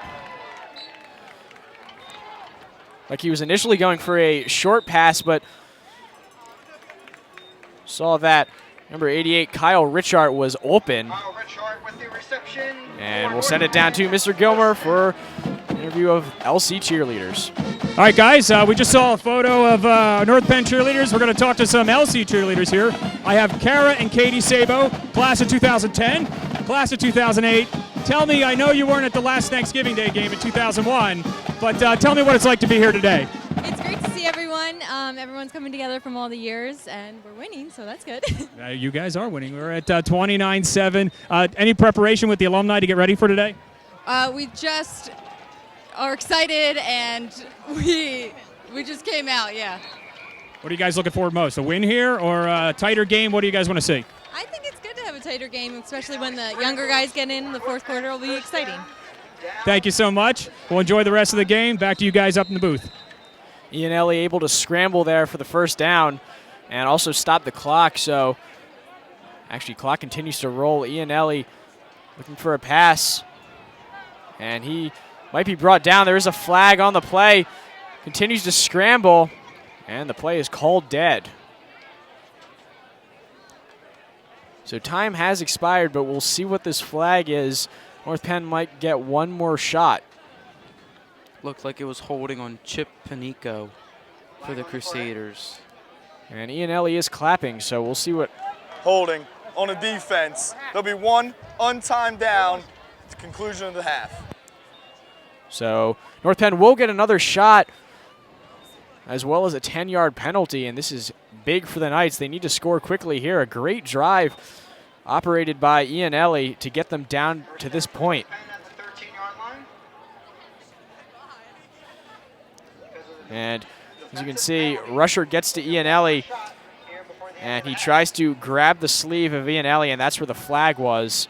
Like he was initially going for a short pass, but saw that number 88, Kyle Richart, was open. Kyle Richart with the reception. And we'll send it down to Mr. Gilmer for an interview of LC cheerleaders. All right, guys, we just saw a photo of North Penn cheerleaders. We're going to talk to some LC cheerleaders here. I have Kara and Katie Sabo, class of 2010, class of 2008. Tell me, I know you weren't at the last Thanksgiving Day game in 2001, but tell me what it's like to be here today. It's great to see everyone. Everyone's coming together from all the years, and we're winning, so that's good. You guys are winning. We're at 29-7. Any preparation with the alumni to get ready for today? We just are excited, and we just came out, yeah. What are you guys looking forward most? A win here or a tighter game? What do you guys want to see? I think it's good to have a tighter game, especially when the younger guys get in the fourth quarter. It'll be exciting. Thank you so much. We'll enjoy the rest of the game. Back to you guys up in the booth. Iannelli able to scramble there for the first down and also stop the clock. So actually clock continues to roll. Iannelli looking for a pass, and he might be brought down. There is a flag on the play. Continues to scramble, and the play is called dead. So time has expired, but we'll see what this flag is. North Penn might get one more shot. Looked like it was holding on Chip Panico for the Crusaders. And Iannelli is clapping, so we'll see what. Holding on the defense. There'll be one untimed down at the conclusion of the half. So North Penn will get another shot as well as a 10-yard penalty, and this is big for the Knights. They need to score quickly here. A great drive operated by Iannelli to get them down to this point. And as you can see, Rusher gets to Iannelli, and he tries to grab the sleeve of Iannelli, and that's where the flag was.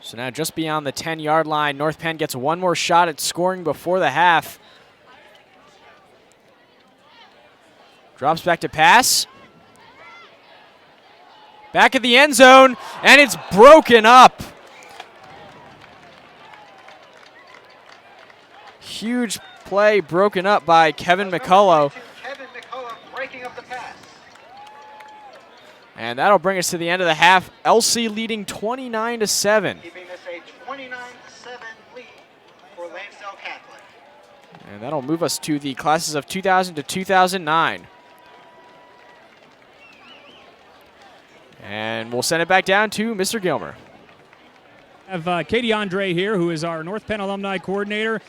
So now just beyond the 10-yard line, North Penn gets one more shot at scoring before the half. Drops back to pass. Back at the end zone, and it's broken up. Huge play broken up by Kevin McCullough. Kevin McCullough breaking up the pass. And that'll bring us to the end of the half. LC leading 29-7. Keeping this a 29-7 lead for Lansdale Catholic. And that'll move us to the classes of 2000 to 2009. And we'll send it back down to Mr. Gilmer. I have Katie Andre here, who is our North Penn alumni coordinator.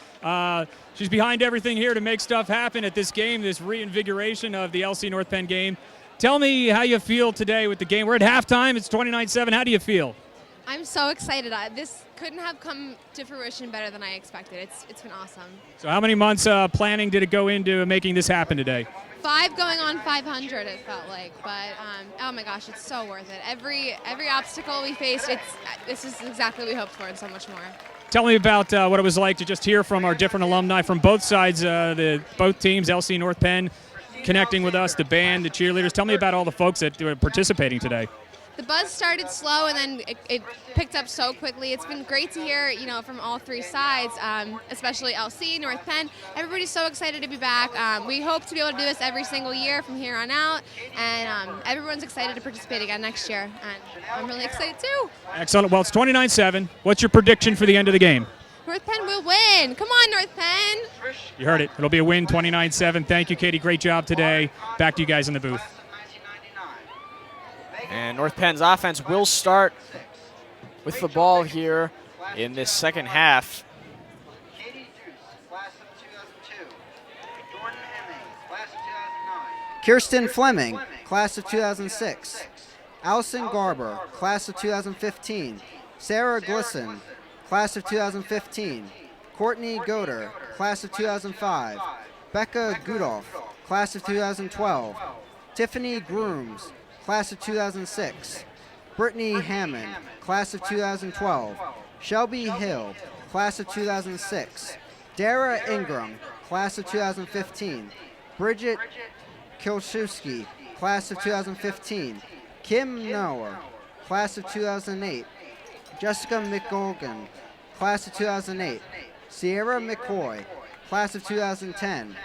She's behind everything here to make stuff happen at this game, this reinvigoration of the LC North Penn game. Tell me how you feel today with the game. We're at halftime. It's 29-7. How do you feel? I'm so excited. This couldn't have come to fruition better than I expected. It's been awesome. So how many months planning did it go into making this happen today? 5 going on 500, it felt like. But, oh my gosh, it's so worth it. Every obstacle we faced, this is exactly what we hoped for and so much more. Tell me about what it was like to just hear from our different alumni from both sides, both teams, LC North Penn, connecting with us, the band, the cheerleaders. Tell me about all the folks that were participating today. The buzz started slow and then it picked up so quickly. It's been great to hear, from all 3 sides, especially LC, North Penn. Everybody's so excited to be back. We hope to be able to do this every single year from here on out, and everyone's excited to participate again next year, and I'm really excited too. Excellent. Well, it's 29-7. What's your prediction for the end of the game? North Penn will win. Come on, North Penn. You heard it. It'll be a win, 29-7. Thank you, Katie. Great job today. Back to you guys in the booth. And North Penn's offense will start with the ball here in this second half. Kirsten Fleming, class of 2006. Allison Garber, class of 2015. Sarah Glisson, class of 2015. Courtney Goder, class of 2005. Becca Gudoff, class of 2012. Tiffany Grooms, class of 2006. Brittany Hammond, class of 2012. Shelby Hill, class of 2006. Dara Ingram, class of 2015. Bridget Kilszewski, class of 2015. Kim Noah, class of 2008. Jessica McGolgan, class of 2008. Sierra McCoy, class of 2010.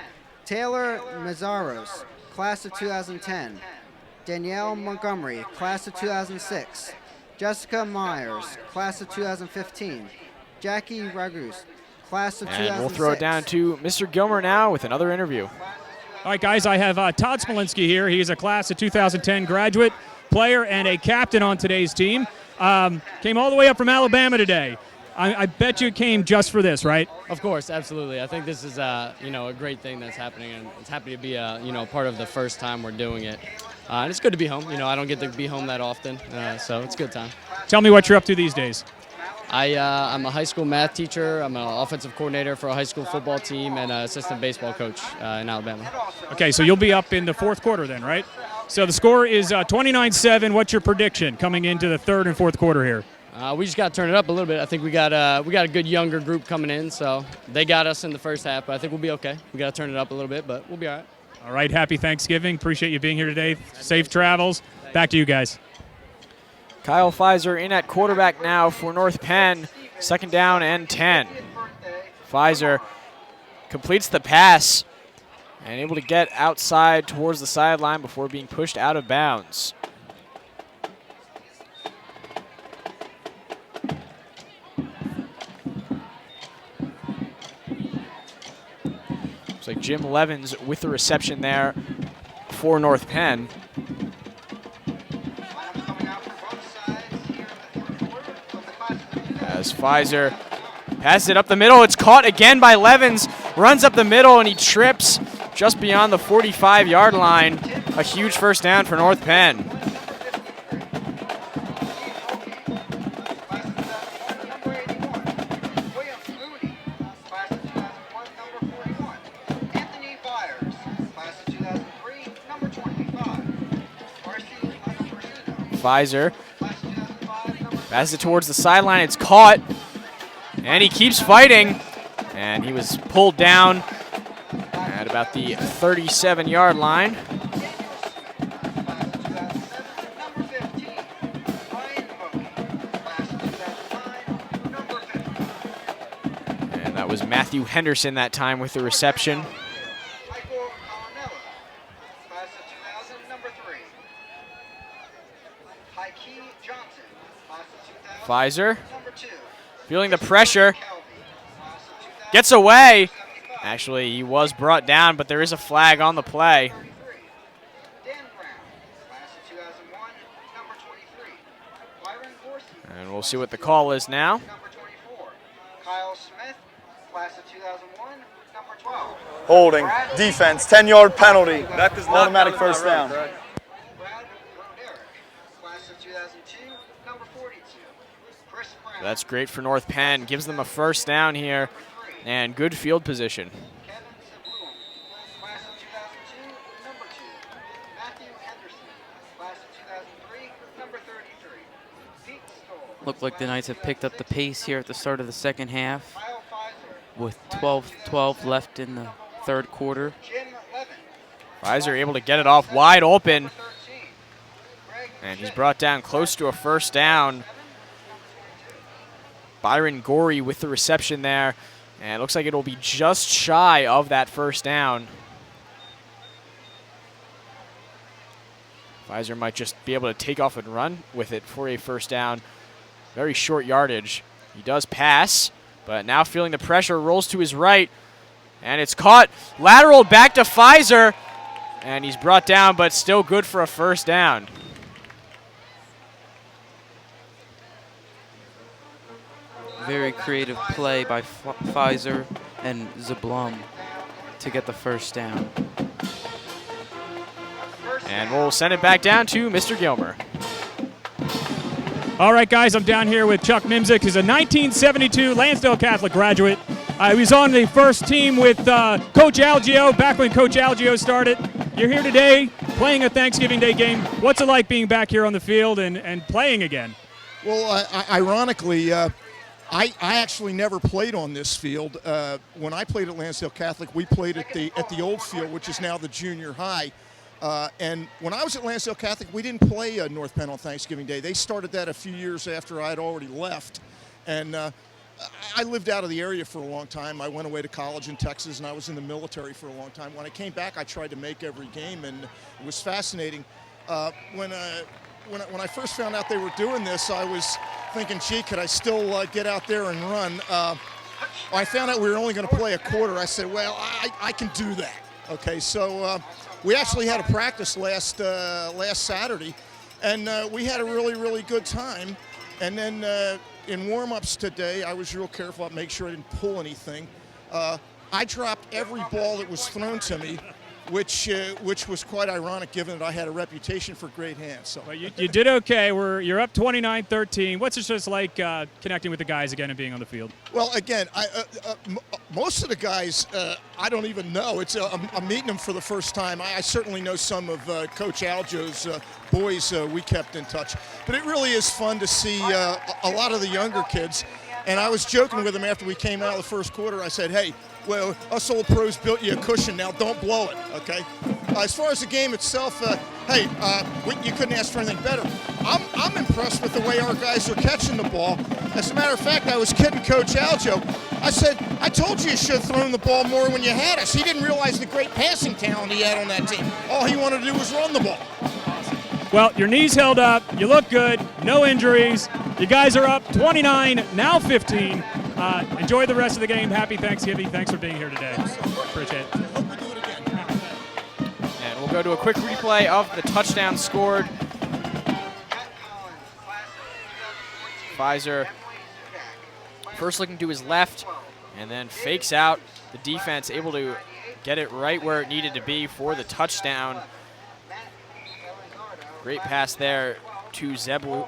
Taylor Mazzaros, class of 2010. Danielle Montgomery, class of 2006. Jessica Myers, class of 2015. Jackie Ragus, class of 2006. And we'll throw it down to Mr. Gilmer now with another interview. All right, guys, I have Todd Smolinski here. He's a class of 2010 graduate player and a captain on today's team. Came all the way up from Alabama today. I bet you came just for this, right? Of course, absolutely. I think this is a great thing that's happening, and it's happy to be part of the first time we're doing it. And it's good to be home. I don't get to be home that often, so it's a good time. Tell me what you're up to these days. I'm a high school math teacher. I'm an offensive coordinator for a high school football team and an assistant baseball coach in Alabama. Okay, so you'll be up in the fourth quarter then, right? So the score is 29-7. What's your prediction coming into the third and fourth quarter here? We just got to turn it up a little bit. I think we got a good younger group coming in, so they got us in the first half, but I think we'll be okay. We got to turn it up a little bit, but we'll be all right. All right, happy Thanksgiving. Appreciate you being here today. Safe travels. Back to you guys. Kyle Pfizer in at quarterback now for North Penn. 2nd down and 10. Pfizer completes the pass and able to get outside towards the sideline before being pushed out of bounds. Looks like Jim Levins with the reception there for North Penn. As Pfizer passes it up the middle, it's caught again by Levins, runs up the middle and he trips just beyond the 45-yard line. A huge first down for North Penn. Pfizer passes it towards the sideline. It's caught, and he keeps fighting, and he was pulled down at about the 37-yard line. And that was Matthew Henderson that time with the reception. Pfizer feeling the pressure, gets away. Actually, he was brought down, but there is a flag on the play. And we'll see what the call is now. Holding, defense, 10-yard penalty. That does not automatic first down. That's great for North Penn. Gives them a first down here and good field position. Looked like the Knights have picked up the pace here at the start of the second half with 12 left in the third quarter. Pfizer able to get it off wide open. And he's brought down close to a first down. Byron Gorey with the reception there. And it looks like it'll be just shy of that first down. Pfizer might just be able to take off and run with it for a first down. Very short yardage. He does pass, but now feeling the pressure, rolls to his right. And it's caught. Lateral back to Pfizer. And he's brought down, but still good for a first down. Very creative play by Pfizer and Zablum to get the first down. And we'll send it back down to Mr. Gilmer. All right, guys, I'm down here with Chuck Mimzik. He's a 1972 Lansdale Catholic graduate. He was on the first team with Coach Algio back when Coach Algio started. You're here today playing a Thanksgiving Day game. What's it like being back here on the field and playing again? Well, ironically, I actually never played on this field. When I played at Lansdale Catholic, we played at the old field, which is now the junior high. And when I was at Lansdale Catholic, we didn't play North Penn on Thanksgiving Day. They started that a few years after I had already left. And I lived out of the area for a long time. I went away to college in Texas, and I was in the military for a long time. When I came back, I tried to make every game, and it was fascinating. When I first found out they were doing this, I was thinking, gee, could I still get out there and run? I found out we were only going to play a quarter. I said, well, I can do that. Okay, so we actually had a practice last Saturday, and we had a really, really good time. And then in warm-ups today, I was real careful to make sure I didn't pull anything. I dropped every ball that was thrown to me, which was quite ironic given that I had a reputation for great hands. So. Well, you did okay. You're up 29-13. What's it just like connecting with the guys again and being on the field? Well, again, most of the guys I don't even know. I'm meeting them for the first time. I certainly know some of Coach Algio's boys. We kept in touch. But it really is fun to see a lot of the younger kids. And I was joking with them after we came out of the first quarter. I said, hey, well, us old pros built you a cushion. Now don't blow it, okay? As far as the game itself, hey, you couldn't ask for anything better. I'm impressed with the way our guys are catching the ball. As a matter of fact, I was kidding Coach Algio. I said, I told you should have thrown the ball more when you had us. He didn't realize the great passing talent he had on that team. All he wanted to do was run the ball. Well, your knees held up. You look good. No injuries. You guys are up 29, now 15. Enjoy the rest of the game. Happy Thanksgiving. Thanks for being here today. Appreciate it. And we'll go to a quick replay of the touchdown scored. Pfizer first looking to his left and then fakes out. The defense able to get it right where it needed to be for the touchdown. Great pass there to Zebloom.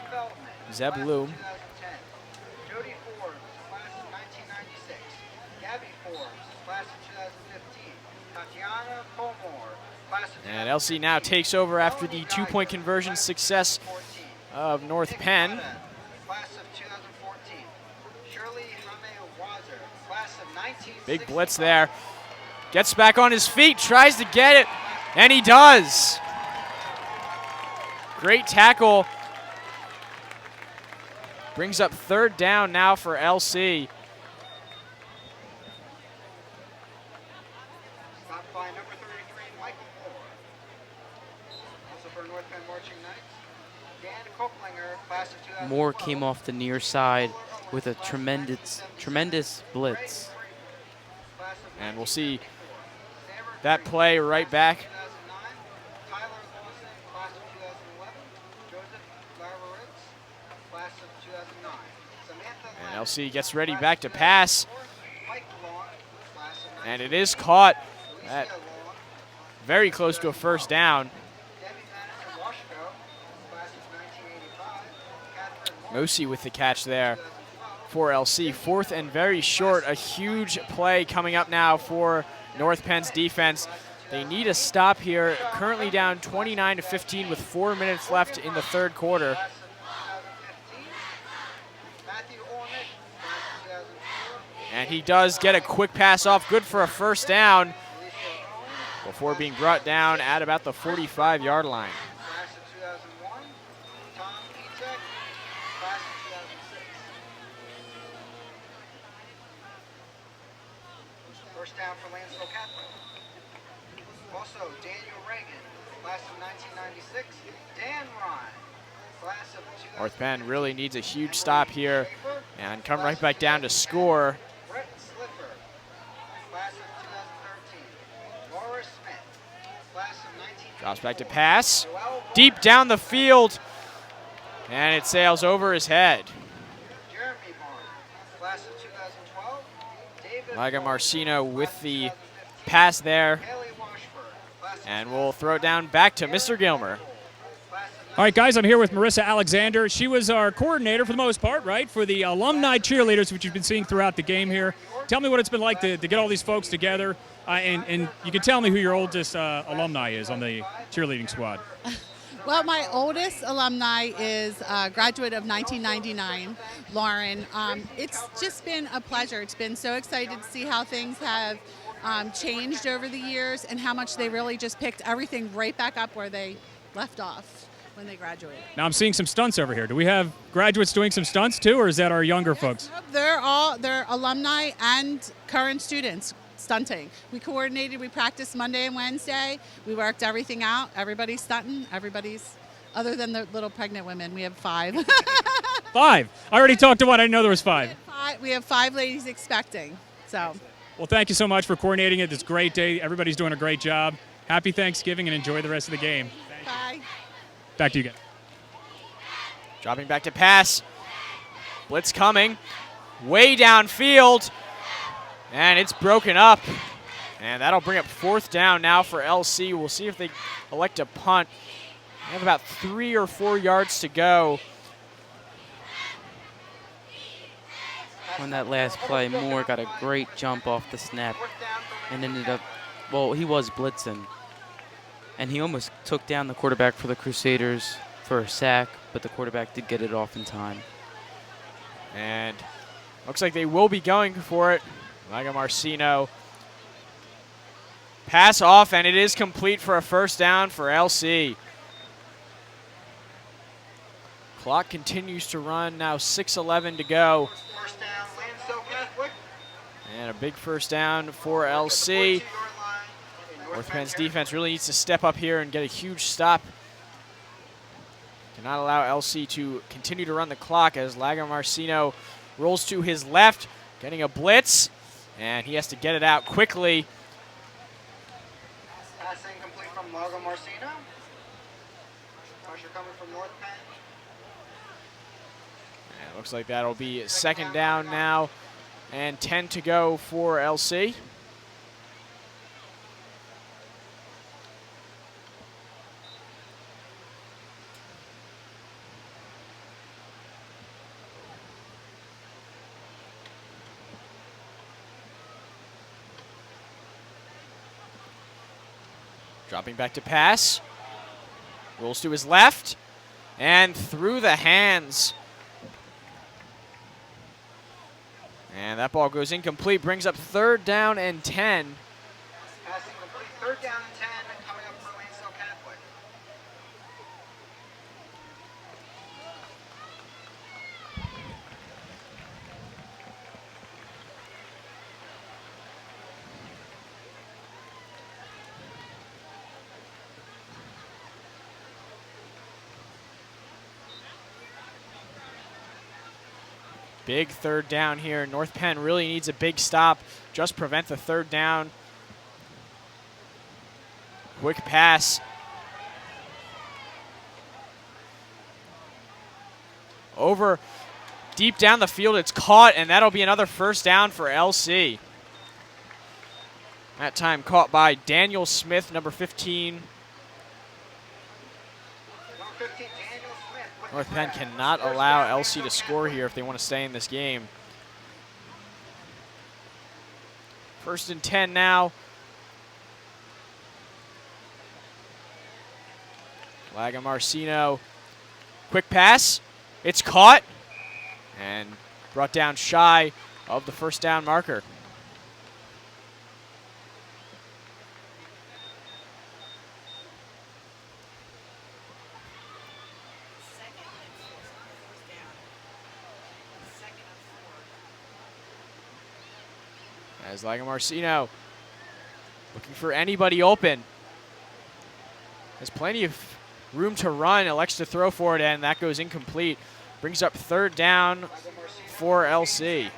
And LC now takes over after the two-point conversion success of North Penn. Big blitz there. Gets back on his feet, tries to get it, and he does. Great tackle. Brings up third down now for LC. Moore came off the near side with a tremendous blitz. And we'll see that play right back. And LC gets ready back to pass. And it is caught at very close to a first down. Mosi with the catch there for LC. 4th and very short. A huge play coming up now for North Penn's defense. They need a stop here. Currently down 29-15 with 4 minutes left in the third quarter. And he does get a quick pass off, good for a first down, before being brought down at about the 45-yard line. First down for Lansdale Catholic. Also, Daniel Reagan, class of 1996. Dan Ryan, class of 2000. North Penn really needs a huge stop here and come right back down to score. Brett Slipper, class of 2013. Laura Smith, class of 19. Drops back to pass. Deep down the field. And it sails over his head. Jeremy Barnes, class of 2012. David Laga-Marcino with the pass there. And we'll throw it down back to Mr. Gilmer. All right, guys, I'm here with Marissa Alexander. She was our coordinator for the most part, right, for the alumni cheerleaders, which you've been seeing throughout the game here. Tell me what it's been like to get all these folks together, and you can tell me who your oldest alumni is on the cheerleading squad. Well, my oldest alumni is a graduate of 1999, Lauren. It's just been a pleasure. It's been so excited to see how things have changed over the years and how much they really just picked everything right back up where they left off when they graduated. Now I'm seeing some stunts over here. Do we have graduates doing some stunts too, or is that our younger folks? They're alumni and current students stunting. We coordinated, we practiced Monday and Wednesday. We worked everything out. Everybody's stunting. Everybody's, other than the little pregnant women, we have 5. 5. I already talked to one. I didn't know there was 5. We have 5 ladies expecting. So. Well, thank you so much for coordinating it. It's a great day. Everybody's doing a great job. Happy Thanksgiving and enjoy the rest of the game. Bye. Back to you guys. Dropping back to pass. Blitz coming. Way downfield. And it's broken up. And that'll bring up 4th down now for LC. We'll see if they elect a punt. They have about 3 or 4 yards to go. On that last play, Moore got a great jump off the snap and ended up, well, he was blitzing. And he almost took down the quarterback for the Crusaders for a sack, but the quarterback did get it off in time. And looks like they will be going for it. Laga-Marcino. Pass off, and it is complete for a first down for LC. Clock continues to run, now 6:11 to go. And a big first down for LC. North Penn's defense really needs to step up here and get a huge stop. Cannot allow LC to continue to run the clock as Laga-Marcino rolls to his left, getting a blitz, and he has to get it out quickly. Passing complete from Laga-Marcino. Pressure coming from North Penn. And it looks like that'll be 2nd down now, and 10 to go for LC. Dropping back to pass. Rolls to his left. And through the hands. And that ball goes incomplete. Brings up 3rd down and 10. Passing complete, 3rd down and 10, coming up for Lansdale Catholic. Big 3rd down here. North Penn really needs a big stop. Just prevent the 3rd down. Quick pass. over deep down the field. It's caught, and that'll be another first down for LC. That time caught by Daniel Smith, number 15. North Penn cannot allow LC to score here if they want to stay in this game. 1st and 10 now. Lagamarcino, quick pass. It's caught and brought down shy of the first down marker. As Lagamarcino looking for anybody open. Has plenty of room to run, elects to throw for it, and that goes incomplete. Brings up 3rd down for LC.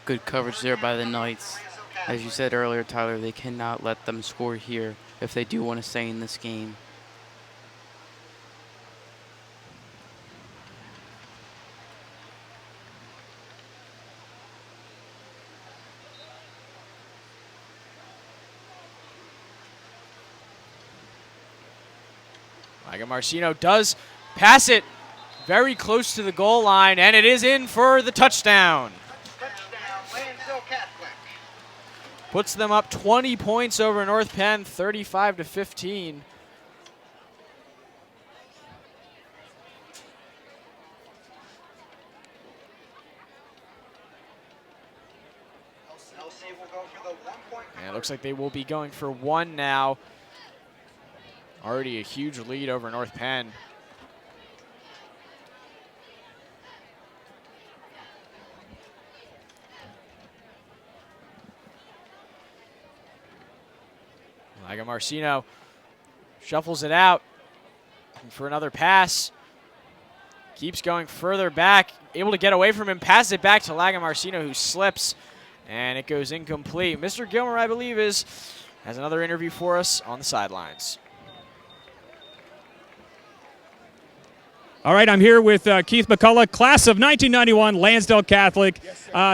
Good coverage there by the Knights. As you said earlier, Tyler, they cannot let them score here if they do want to stay in this game. Lagamarcino does pass it very close to the goal line, and it is in for the touchdown. Puts them up 20 points over North Penn, 35-15. And it looks like they will be going for 1 now. Already a huge lead over North Penn. Lagamarcino shuffles it out for another pass. Keeps going further back, able to get away from him, pass it back to Lagamarcino, who slips, and it goes incomplete. Mr. Gilmer, I believe, has another interview for us on the sidelines. All right, I'm here with Keith McCullough, class of 1991, Lansdale Catholic.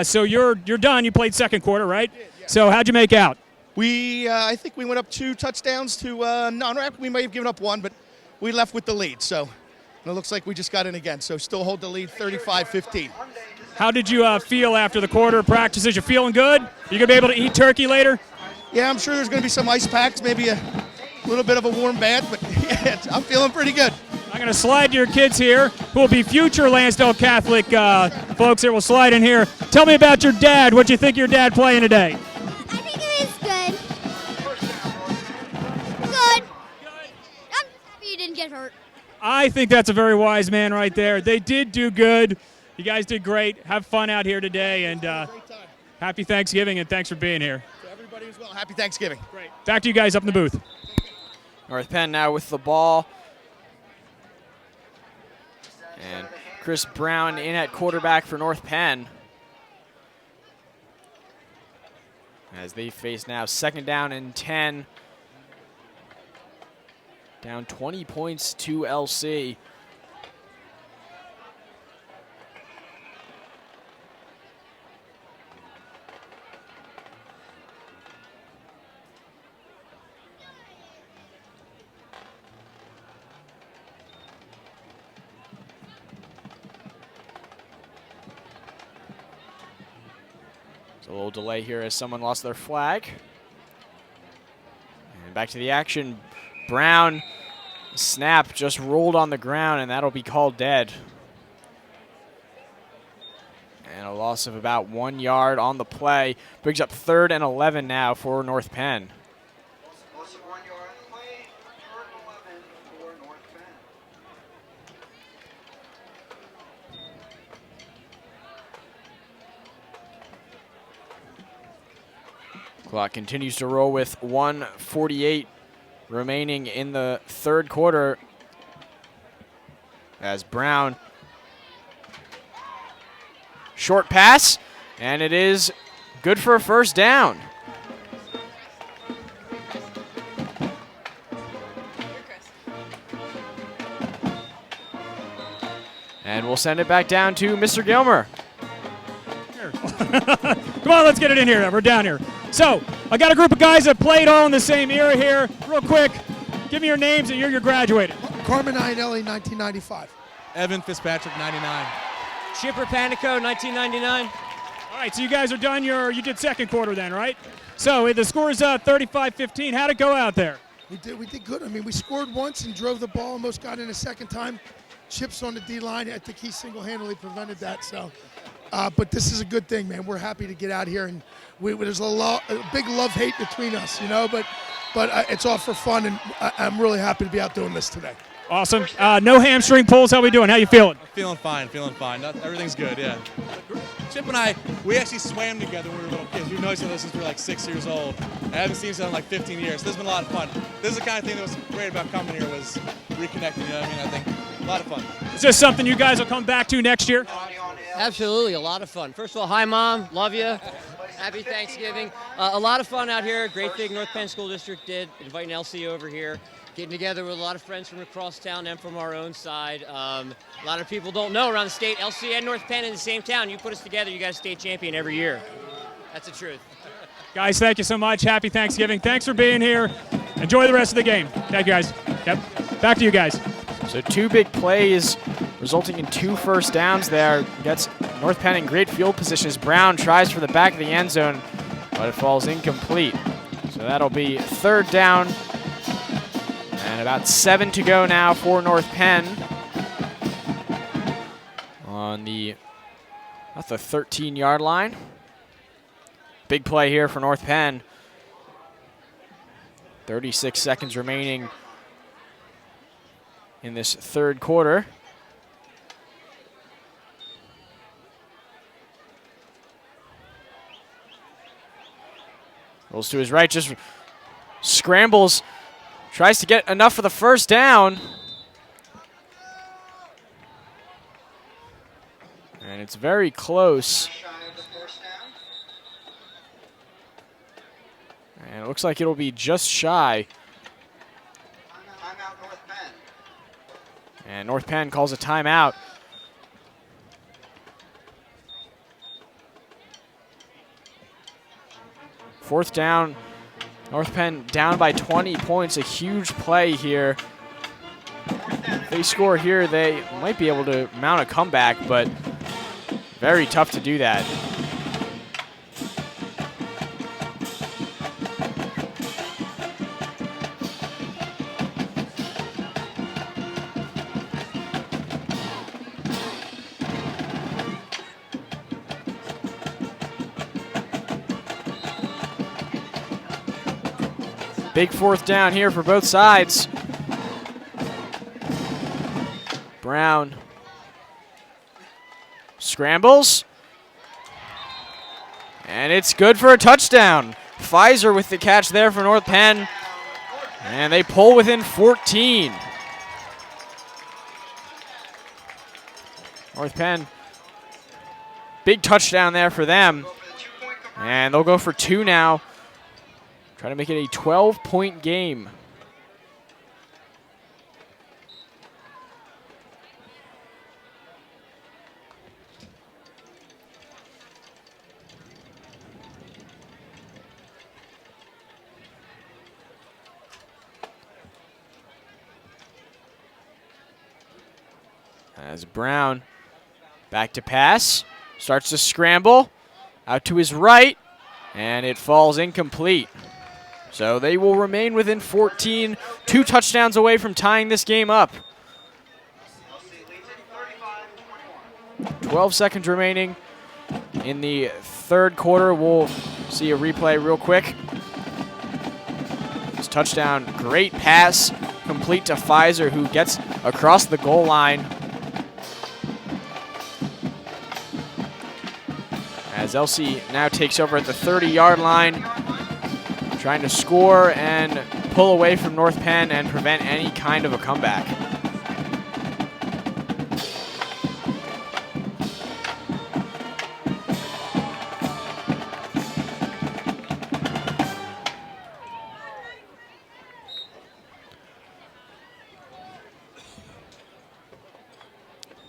So you're done. You played second quarter, right? So how'd you make out? I think we went up 2 touchdowns to, no, we may have given up 1, but we left with the lead. So it looks like we just got in again. So still hold the lead 35-15. How did you feel after the quarter practices? You feeling good? You going to be able to eat turkey later? Yeah, I'm sure there's going to be some ice packs, maybe a little bit of a warm bath, but yeah, I'm feeling pretty good. I'm going to slide to your kids here, who will be future Lansdale Catholic folks here. Will slide in here. Tell me about your dad. What do you think of your dad playing today? I think it is good. Good. I'm happy you didn't get hurt. I think that's a very wise man right there. They did do good. You guys did great. Have fun out here today, and happy Thanksgiving, and thanks for being here. To everybody as well, happy Thanksgiving. Great. Back to you guys up in the booth. North Penn now with the ball. And Chris Brown in at quarterback for North Penn. As they face now 2nd down and 10. Down 20 points to LC. A little delay here as someone lost their flag. And back to the action. Brown snap just rolled on the ground, and that'll be called dead. And a loss of about 1 yard on the play. Brings up 3rd and 11 now for North Penn. Clock continues to roll with 1:48 remaining in the 3rd quarter. As Brown, short pass, and it is good for a first down. And we'll send it back down to Mr. Gilmer. Come on, let's get it in here. We're down here. So, I got a group of guys that played all in the same era here. Real quick, give me your names and year you graduated. Carmen Iannelli, 1995. Evan Fitzpatrick, 99. Chipper Panico, 1999. All right, so you guys are done you did second quarter then, right? So the score is 35-15. How'd it go out there? We did good. I mean, we scored once and drove the ball, almost got in a second time. Chips on the D-line. I think he single-handedly prevented that. So, but this is a good thing, man. We're happy to get out here, and there's a big love-hate between us, you know, but it's all for fun, and I'm really happy to be out doing this today. Awesome. No hamstring pulls. How we doing? How you feeling? Feeling fine, Everything's good, yeah. Chip and I, we actually swam together when we were little kids. We've known each other since we were like 6 years old. I haven't seen each other in like 15 years. So this has been a lot of fun. This is the kind of thing that was great about coming here was reconnecting, you know what I mean? I think a lot of fun. Is this something you guys will come back to next year? Absolutely, a lot of fun. First of all, hi, Mom. Love you. Happy Thanksgiving. A lot of fun out here. Great thing North Penn School District did, inviting LC over here. Getting together with a lot of friends from across town and from our own side. A lot of people don't know around the state, LC and North Penn in the same town. You put us together, you guys state champion every year. That's the truth. Guys, thank you so much. Happy Thanksgiving. Thanks for being here. Enjoy the rest of the game. Thank you, guys. Yep. Back to you guys. So 2 big plays resulting in 2 first downs there. Gets North Penn in great field position as Brown tries for the back of the end zone, but it falls incomplete. So that'll be 3rd down. And about 7 to go now for North Penn on the 13-yard line. Big play here for North Penn. 36 seconds remaining in this 3rd quarter. Rolls to his right, just scrambles. Tries to get enough for the first down. And it's very close. And it looks like it'll be just shy. And North Penn calls a timeout. Fourth down. North Penn down by 20 points, a huge play here. If they score here, they might be able to mount a comeback, but very tough to do that. Big 4th down here for both sides. Brown scrambles. And it's good for a touchdown. Pfizer with the catch there for North Penn. And they pull within 14. North Penn, big touchdown there for them. And they'll go for 2 now. Try to make it a 12-point game. As Brown back to pass, starts to scramble, out to his right, and it falls incomplete. So they will remain within 14, 2 touchdowns away from tying this game up. 12 seconds remaining in the 3rd quarter. We'll see a replay real quick. This touchdown, great pass, complete to Pfizer, who gets across the goal line. As LC now takes over at the 30-yard line, trying to score and pull away from North Penn and prevent any kind of a comeback.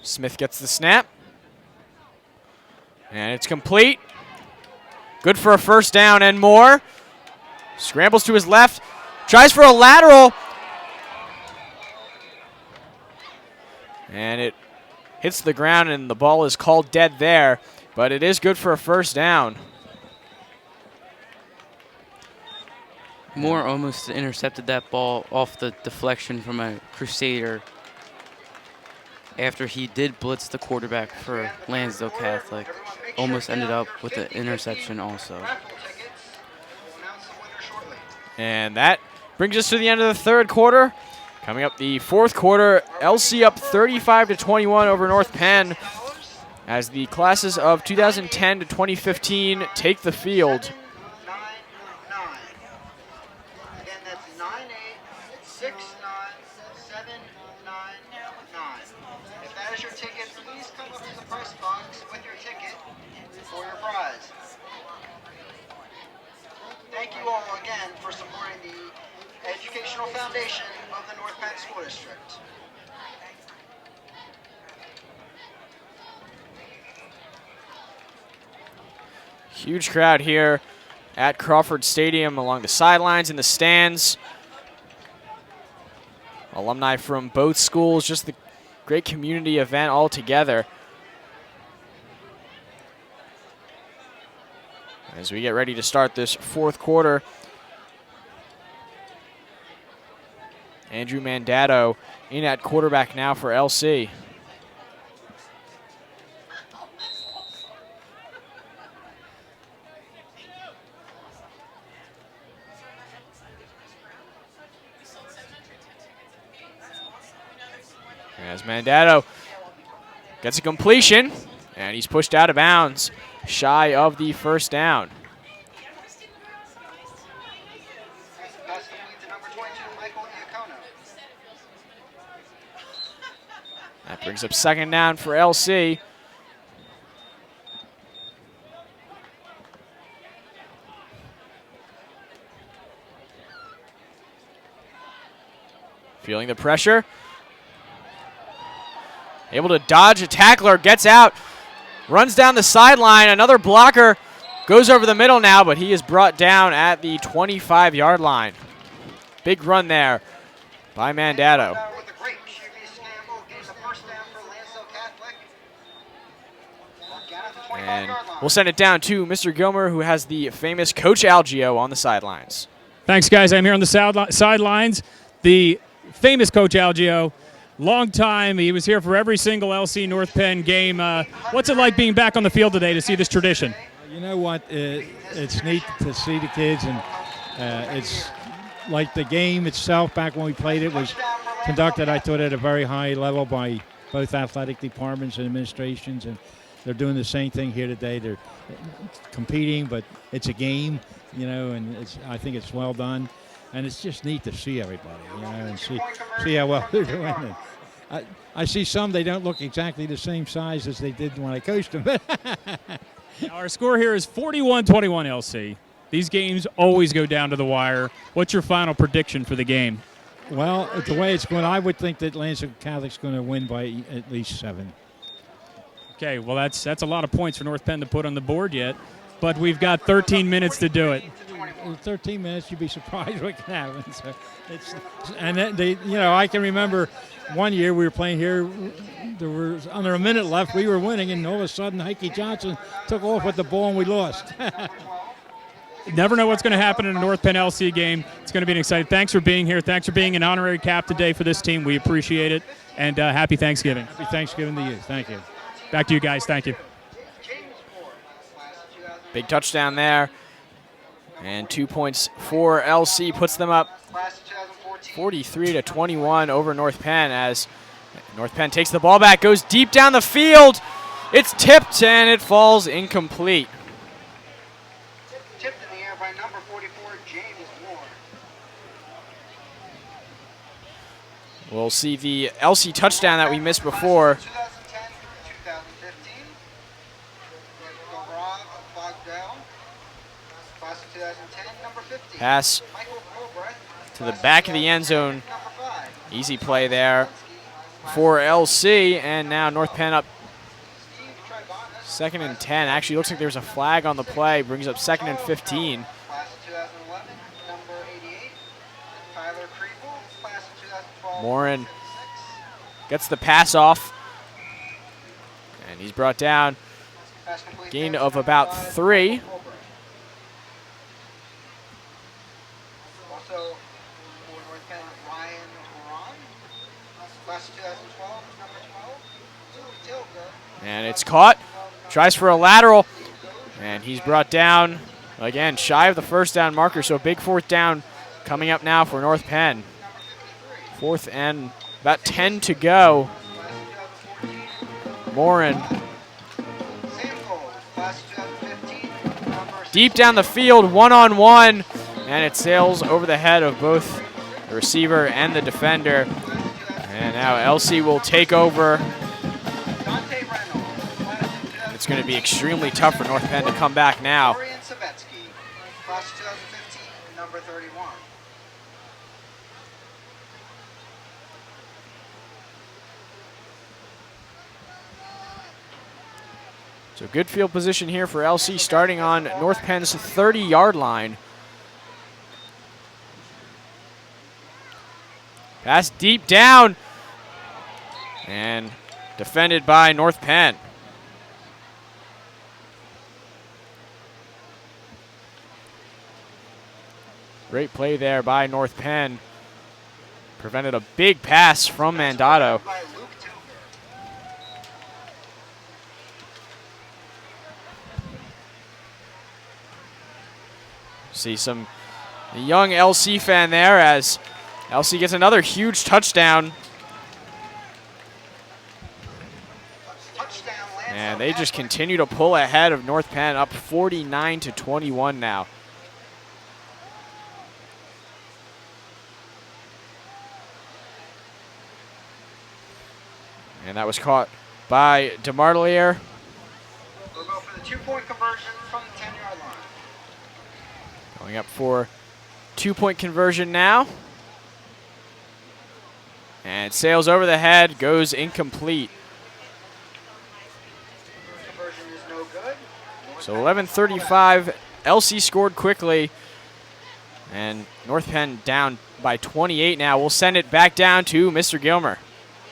Smith gets the snap. And it's complete. Good for a first down and more. Scrambles to his left. Tries for a lateral. And it hits the ground, and the ball is called dead there. But it is good for a first down. Moore almost intercepted that ball off the deflection from a Crusader after he did blitz the quarterback for Lansdale Catholic. Almost ended up with the interception also. And that brings us to the end of the third quarter. Coming up the fourth quarter, LC up 35-21 over North Penn as the classes of 2010 to 2015 take the field. Thank you all again for supporting the educational foundation of the North Penn School District. Huge crowd here at Crawford Stadium along the sidelines and the stands. Alumni from both schools, just the great community event all together. As we get ready to start this fourth quarter, Andrew Mandato in at quarterback now for LC. As Mandato gets a completion, and he's pushed out of bounds, shy of the first down. That brings up second down for LC. Feeling the pressure. Able to dodge a tackler, gets out, runs down the sideline. Another blocker goes over the middle now, but he is brought down at the 25-yard line. Big run there by Mandato. And we'll send it down to Mr. Gilmer, who has the famous Coach Algio on the sidelines. Thanks, guys. I'm here on the sidelines. The famous Coach Algio. Long time. He was here for every single LC North Penn game. What's it like being back on the field today to see this tradition? You know what? It's neat to see the kids, and it's like the game itself back when we played it was conducted, I thought, at a very high level by both athletic departments and administrations, and they're doing the same thing here today. They're competing, but it's a game, you know, and I think it's well done. And it's just neat to see everybody, you know, and see how well they're doing. And I see some, they don't look exactly the same size as they did when I coached them. Our score here is 41-21 LC. These games always go down to the wire. What's your final prediction for the game? Well, the way it's going, I would think that Lansdale Catholic's going to win by at least 7. Okay, well, that's a lot of points for North Penn to put on the board yet, but we've got 13 minutes to do it. In 13 minutes, you'd be surprised what can happen. So I can remember one year we were playing here. There was under a minute left. We were winning, and all of a sudden, Heike Johnson took off with the ball, and we lost. Never know what's going to happen in a North Penn LC game. It's going to be an exciting. Thanks for being here. Thanks for being an honorary cap today for this team. We appreciate it, and happy Thanksgiving. Happy Thanksgiving to you. Thank you. Back to you guys. Thank you. Big touchdown there. And 2 points for LC puts them up 43-21 over North Penn as North Penn takes the ball back, goes deep down the field. It's tipped and it falls incomplete. Tipped in the air by number 44, James Moore. We'll see the LC touchdown that we missed before. Pass to the back of the end zone. Easy play there for LC, and now North Penn up 2nd and 10. Actually, looks like there's a flag on the play. Brings up 2nd and 15. Morin gets the pass off, and he's brought down. Gain of about 3. And it's caught. Tries for a lateral, and he's brought down again, shy of the first down marker. So a big 4th down coming up now for North Penn. 4th and about 10 to go. Morin deep down the field, one-on-one, and it sails over the head of both the receiver and the defender. And now LC will take over. It's going to be extremely tough for North Penn to come back now. So good field position here for LC, starting on North Penn's 30-yard line. Pass deep down, and defended by North Penn. Great play there by North Penn. Prevented a big pass from Mandato. See some young LC fan there as LC gets another huge touchdown. And they just continue to pull ahead of North Penn, up 49-21 now. And that was caught by DeMartelier. We'll go for the 2-point conversion from the 10-yard line. Going up for 2-point conversion now. And sails over the head, goes incomplete. Conversion is no good. So 11:35, LC scored quickly. And North Penn down by 28 now. We'll send it back down to Mr. Gilmer.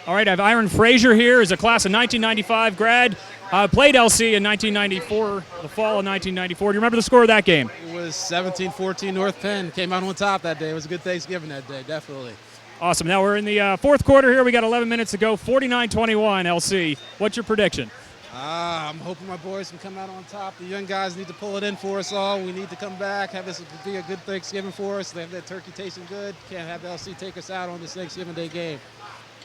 All right, I have Aaron Frazier here, is a class of 1995 grad. Played LC in 1994, the fall of 1994. Do you remember the score of that game? It was 17-14 North Penn. Came out on top that day. It was a good Thanksgiving that day, definitely. Awesome. Now we're in the fourth quarter here. We got 11 minutes to go, 49-21 LC. What's your prediction? I'm hoping my boys can come out on top. The young guys need to pull it in for us all. We need to come back, have this be a good Thanksgiving for us. They have that turkey tasting good. Can't have LC take us out on this Thanksgiving Day game.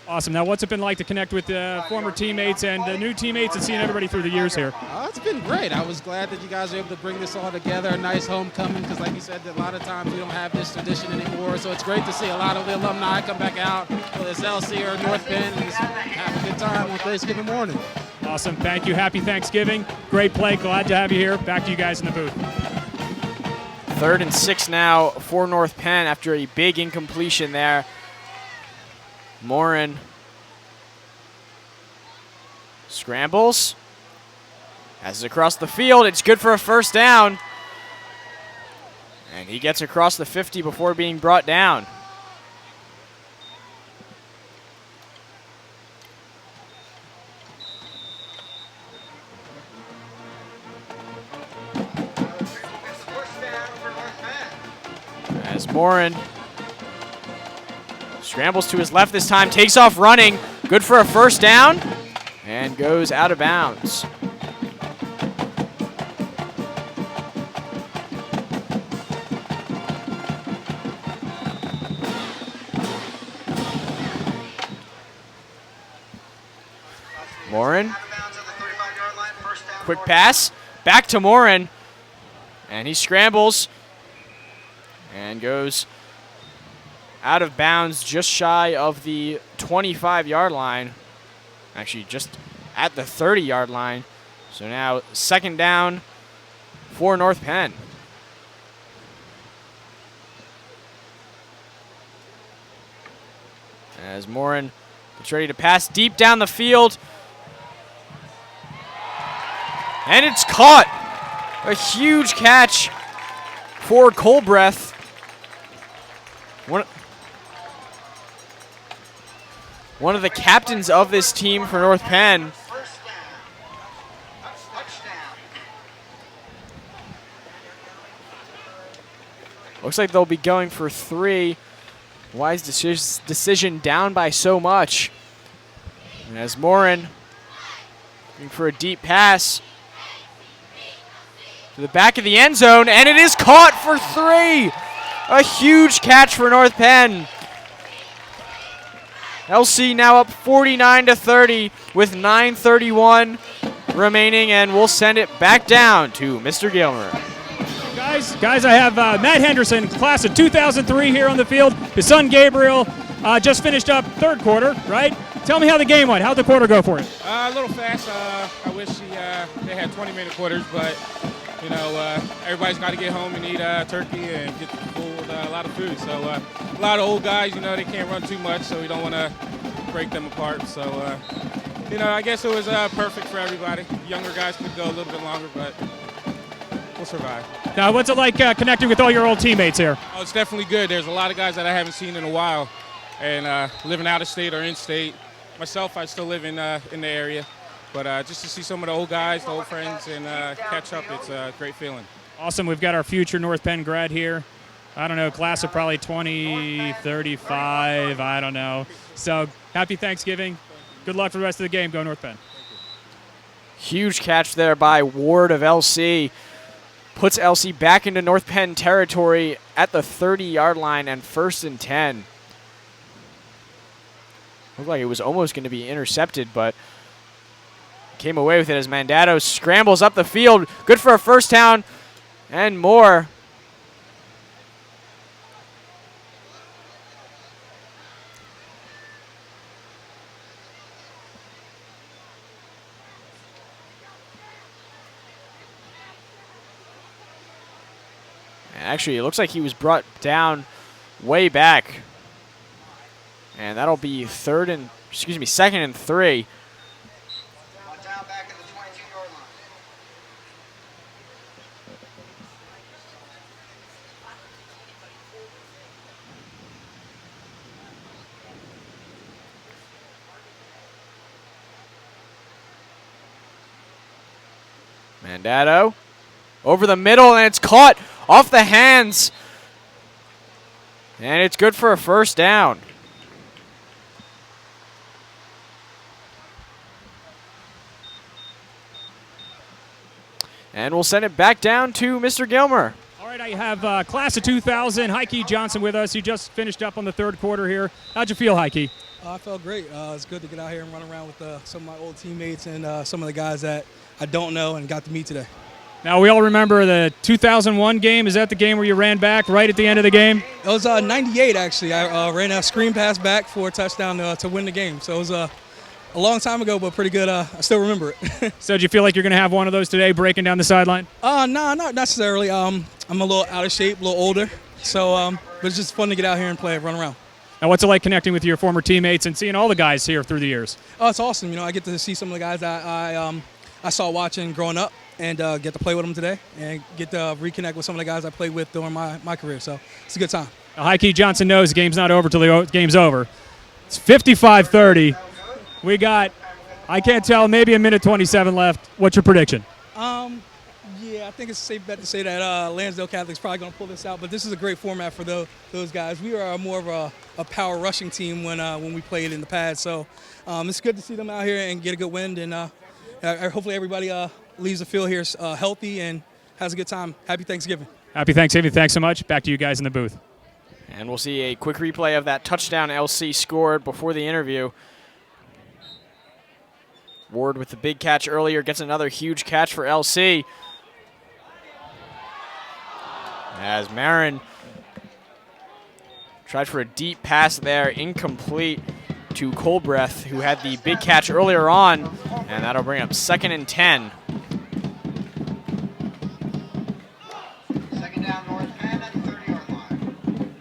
Awesome. Now, what's it been like to connect with former teammates and new teammates and seeing everybody through the years here? It's been great. I was glad that you guys were able to bring this all together. A nice homecoming because, like you said, a lot of times we don't have this tradition anymore. So it's great to see a lot of the alumni come back out, whether it's LC or North Penn, and just have a good time on Thanksgiving morning. Awesome. Thank you. Happy Thanksgiving. Great play. Glad to have you here. Back to you guys in the booth. 3rd and 6 now for North Penn after a big incompletion there. Morin scrambles, passes across the field. It's good for a first down. And he gets across the 50 before being brought down. As Morin scrambles to his left this time, takes off running, good for a first down, and goes out of bounds. Morin, quick pass, back to Morin, and he scrambles and goes out of bounds just shy of the 25-yard line. Actually, just at the 30-yard line. So now 2nd down for North Penn. As Morin Gets ready to pass deep down the field. And it's caught. A huge catch for Colbreth. One of the captains of this team for North Penn. Looks like they'll be going for 3. Wise decision down by so much. And as Morin looking for a deep pass to the back of the end zone, and it is caught for 3. A huge catch for North Penn. LC now up 49-30 with 9:31 remaining, and we'll send it back down to Mr. Gilmer. Guys, I have Matt Henderson, class of 2003 here on the field. His son Gabriel just finished up third quarter, right? Tell me how the game went. How'd the quarter go for you? A little fast. I wish they had 20-minute quarters, but you know, everybody's got to get home and eat turkey and get a lot of food. So a lot of old guys, you know, they can't run too much, so we don't want to break them apart. So you know, I guess it was perfect for everybody. Younger guys could go a little bit longer, but we'll survive. Now, what's it like connecting with all your old teammates here? Oh, it's definitely good. There's a lot of guys that I haven't seen in a while, and living out of state or in state. Myself, I still live in the area, but just to see some of the old guys, the old friends, and catch up, it's a great feeling. Awesome. We've got our future North Penn grad here. I don't know, class of probably 2035, I don't know. So happy Thanksgiving. Good luck for the rest of the game. Go North Penn. Huge catch there by Ward of LC. Puts LC back into North Penn territory at the 30-yard line and 1st and 10. Looked like it was almost going to be intercepted, but came away with it as Mandato scrambles up the field. Good for a first down and more. Actually, it looks like he was brought down way back. And that'll be 2nd and 3. Mandato over the middle, and it's caught off the hands. And it's good for a first down. And we'll send it back down to Mr. Gilmer. All right, I have class of 2000, Heike Johnson with us. He just finished up on the third quarter here. How'd you feel, Heike? I felt great. It's good to get out here and run around with some of my old teammates and some of the guys that I don't know and got to meet today. Now, we all remember the 2001 game. Is that the game where you ran back right at the end of the game? It was 98, actually. I ran a screen pass back for a touchdown to win the game. So it was a long time ago, but pretty good. I still remember it. So do you feel like you're going to have one of those today, breaking down the sideline? No, not necessarily. I'm a little out of shape, a little older. So but it's just fun to get out here and play, run around. Now, what's it like connecting with your former teammates and seeing all the guys here through the years? Oh, it's awesome. You know, I get to see some of the guys that I saw watching growing up and get to play with them today and get to reconnect with some of the guys I played with during my career. So it's a good time. Now, Heike Johnson knows the game's not over till the game's over. It's 55-30. We got, I can't tell, maybe a minute 27 left. What's your prediction? Yeah, I think it's a safe bet to say that Lansdale Catholic's probably going to pull this out, but this is a great format for those guys. We are more of a power rushing team when we played in the past, so it's good to see them out here and get a good win, and hopefully everybody leaves the field here healthy and has a good time. Happy Thanksgiving. Happy Thanksgiving. Thanks so much. Back to you guys in the booth. And we'll see a quick replay of that touchdown LC scored before the interview. Ward with the big catch earlier gets another huge catch for LC. As Marin tried for a deep pass there, incomplete to Colbreth, who had the big catch earlier on, and that'll bring up 2nd and 10. Second down, North Penn at the 30-yard line.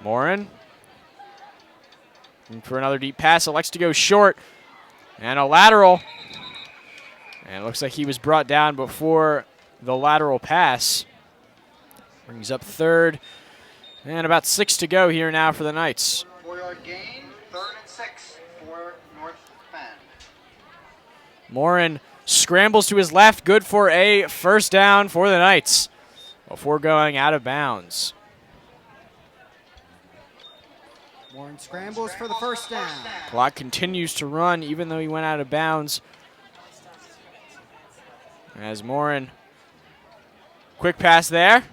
Morin. And for another deep pass, elects to go short. And a lateral. And it looks like he was brought down before the lateral pass. Brings up third. And about 6 to go here now for the Knights. 4-yard gain, 3rd and 6 for North Penn. Morin scrambles to his left, good for a first down for the Knights before going out of bounds. Warren scrambles for the first down. Clock continues to run even though he went out of bounds. As Morin, quick pass there.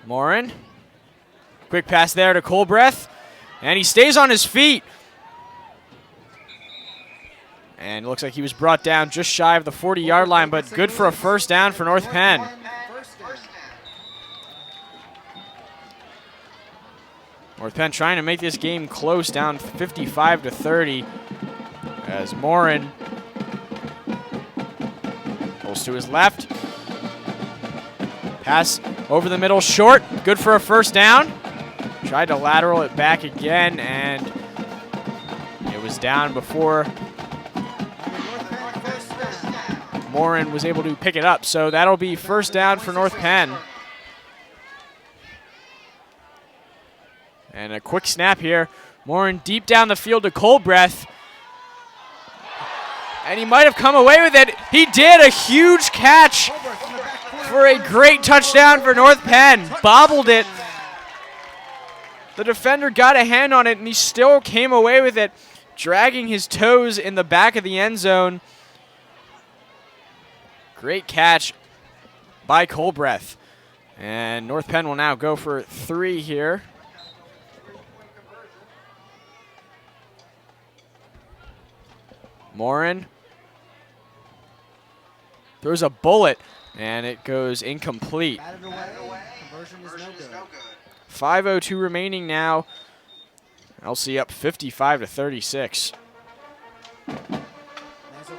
Morin, quick pass there to Colbreth, and he stays on his feet. And it looks like he was brought down just shy of the 40-yard line, but good for a first down for North Penn. North Penn trying to make this game close, down 55 to 30, as Morin pulls to his left. Pass over the middle, short, good for a first down. Tried to lateral it back again, and it was down before Morin was able to pick it up. So that'll be first down for North Penn. And a quick snap here. Morin deep down the field to Colbreth. And he might have come away with it. He did, a huge catch for a great touchdown for North Penn. Bobbled it. The defender got a hand on it, and he still came away with it, dragging his toes in the back of the end zone. Great catch by Colbreth. And North Penn will now go for 3 here. Morin throws a bullet, and it goes incomplete. 5:02 remaining now. LC up 55 to 36. Lansdale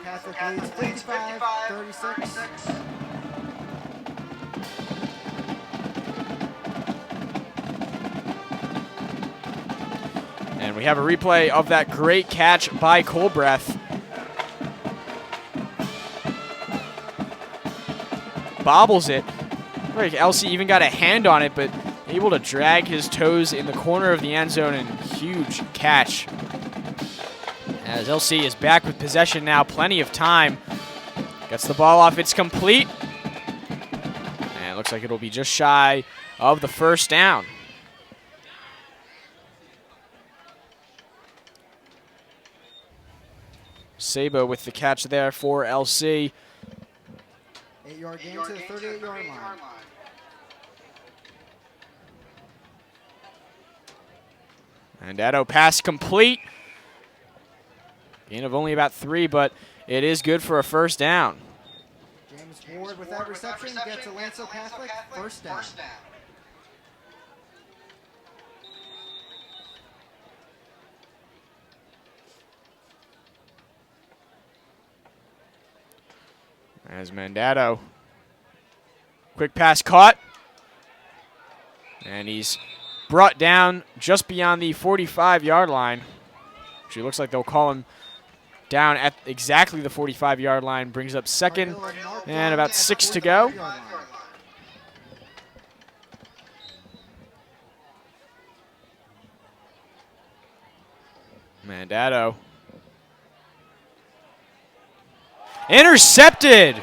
Catholic leads 55-36. And we have a replay of that great catch by Colbreth. Bobbles it. Like LC even got a hand on it, but able to drag his toes in the corner of the end zone, and huge catch. As LC is back with possession now, plenty of time. Gets the ball off, it's complete. And it looks like it'll be just shy of the first down. Sabo with the catch there for LC. 8-yard gain to the 38-yard line. And Edo pass complete. Gain of only about 3, but it is good for a first down. James Ward with that reception gets a Lansdale Catholic first down. As Mandato, quick pass caught, and he's brought down just beyond the 45-yard line. Actually, looks like they'll call him down at exactly the 45-yard line. Brings up second and about 6 to go. Mandato. Intercepted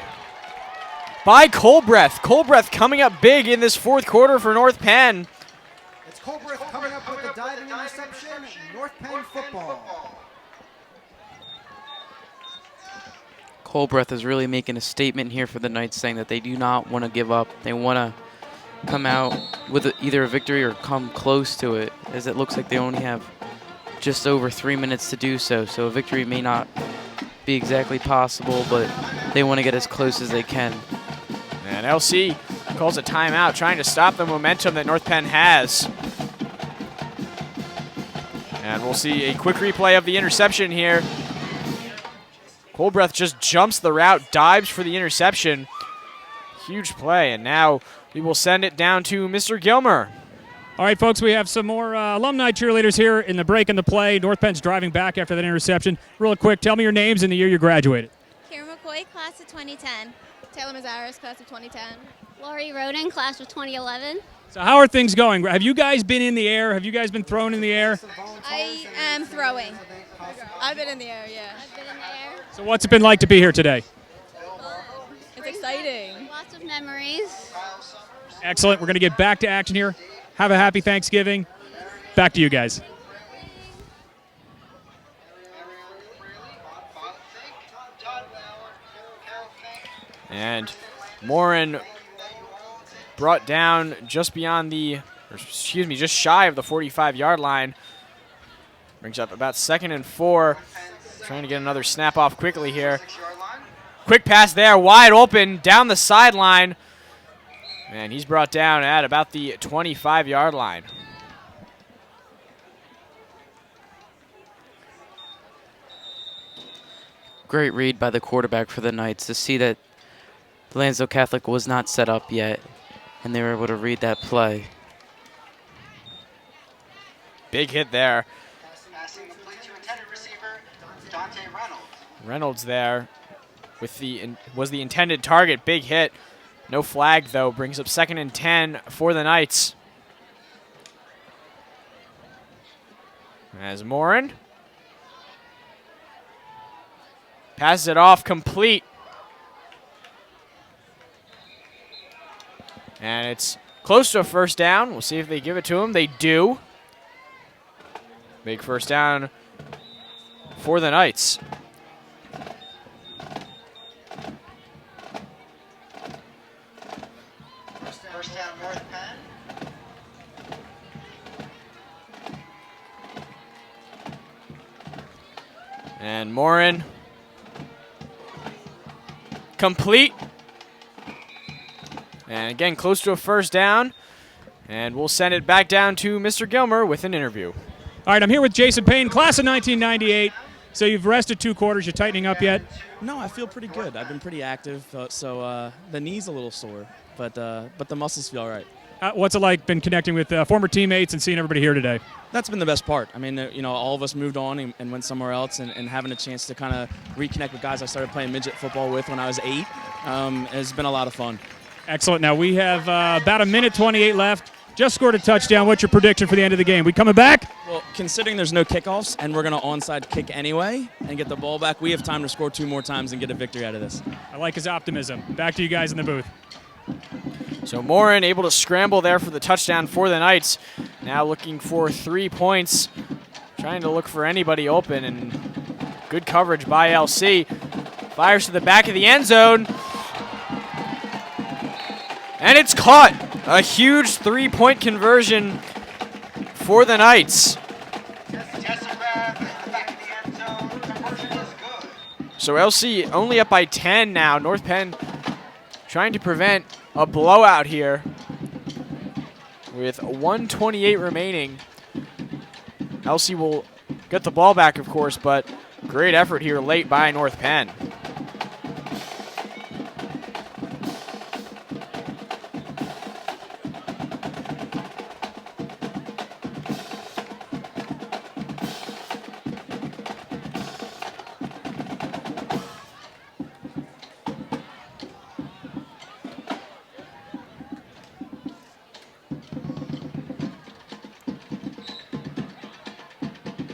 by Colbreth. Colbreth coming up big in this fourth quarter for North Penn. It's Colbreth coming up with the diving interception. North Penn football. Colbreth is really making a statement here for the Knights, saying that they do not want to give up. They want to come out with either a victory or come close to it, as it looks like they only have just over 3 minutes to do so. So a victory may not be exactly possible, but they want to get as close as they can. And LC calls a timeout, trying to stop the momentum that North Penn has. And we'll see a quick replay of the interception here. Coldbreath just jumps the route, dives for the interception. Huge play, and now we will send it down to Mr. Gilmer. All right, folks, we have some more alumni cheerleaders here in the break in the play. North Penn's driving back after that interception. Real quick, tell me your names and the year you graduated. Karen McCoy, class of 2010. Taylor Mazzaris, class of 2010. Lori Roden, class of 2011. So how are things going? Have you guys been in the air? Have you guys been thrown in the air? I am throwing. I've been in the air, yeah. I've been in the air. So what's it been like to be here today? It's exciting. Lots of memories. Excellent. We're going to get back to action here. Have a happy Thanksgiving. Back to you guys. And Morin brought down just beyond the, just shy of the 45-yard line. Brings up about 2nd and 4. Trying to get another snap off quickly here. Quick pass there, wide open, down the sideline. And he's brought down at about the 25-yard line. Great read by the quarterback for the Knights to see that Lansdale Catholic was not set up yet, and they were able to read that play. Big hit there. Reynolds there with was the intended target. Big hit. No flag, though. Brings up 2nd and 10 for the Knights. As Morin passes it off complete. And it's close to a first down. We'll see if they give it to him. They do. Big first down for the Knights. First down, North Penn. And Morin complete. And again, close to a first down. And we'll send it back down to Mr. Gilmer with an interview. All right, I'm here with Jason Payne, class of 1998. So you've rested 2 quarters. You tightening up yet? No, I feel pretty good. I've been pretty active, so the knee's a little sore, but the muscles feel all right. What's it like been connecting with former teammates and seeing everybody here today? That's been the best part. I mean, all of us moved on and went somewhere else, and having a chance to kind of reconnect with guys I started playing midget football with when I was 8 has been a lot of fun. Excellent. Now we have about 1:28 left. Just scored a touchdown. What's your prediction for the end of the game? We coming back? Well, considering there's no kickoffs and we're going to onside kick anyway and get the ball back, we have time to score 2 more times and get a victory out of this. I like his optimism. Back to you guys in the booth. So Morin able to scramble there for the touchdown for the Knights. Now looking for 3 points. Trying to look for anybody open, and good coverage by LC. Fires to the back of the end zone. And it's caught. A huge 3-point conversion for the Knights. So LC only up by 10 now. North Penn trying to prevent a blowout here with 1:28 remaining. LC will get the ball back, of course, but great effort here late by North Penn.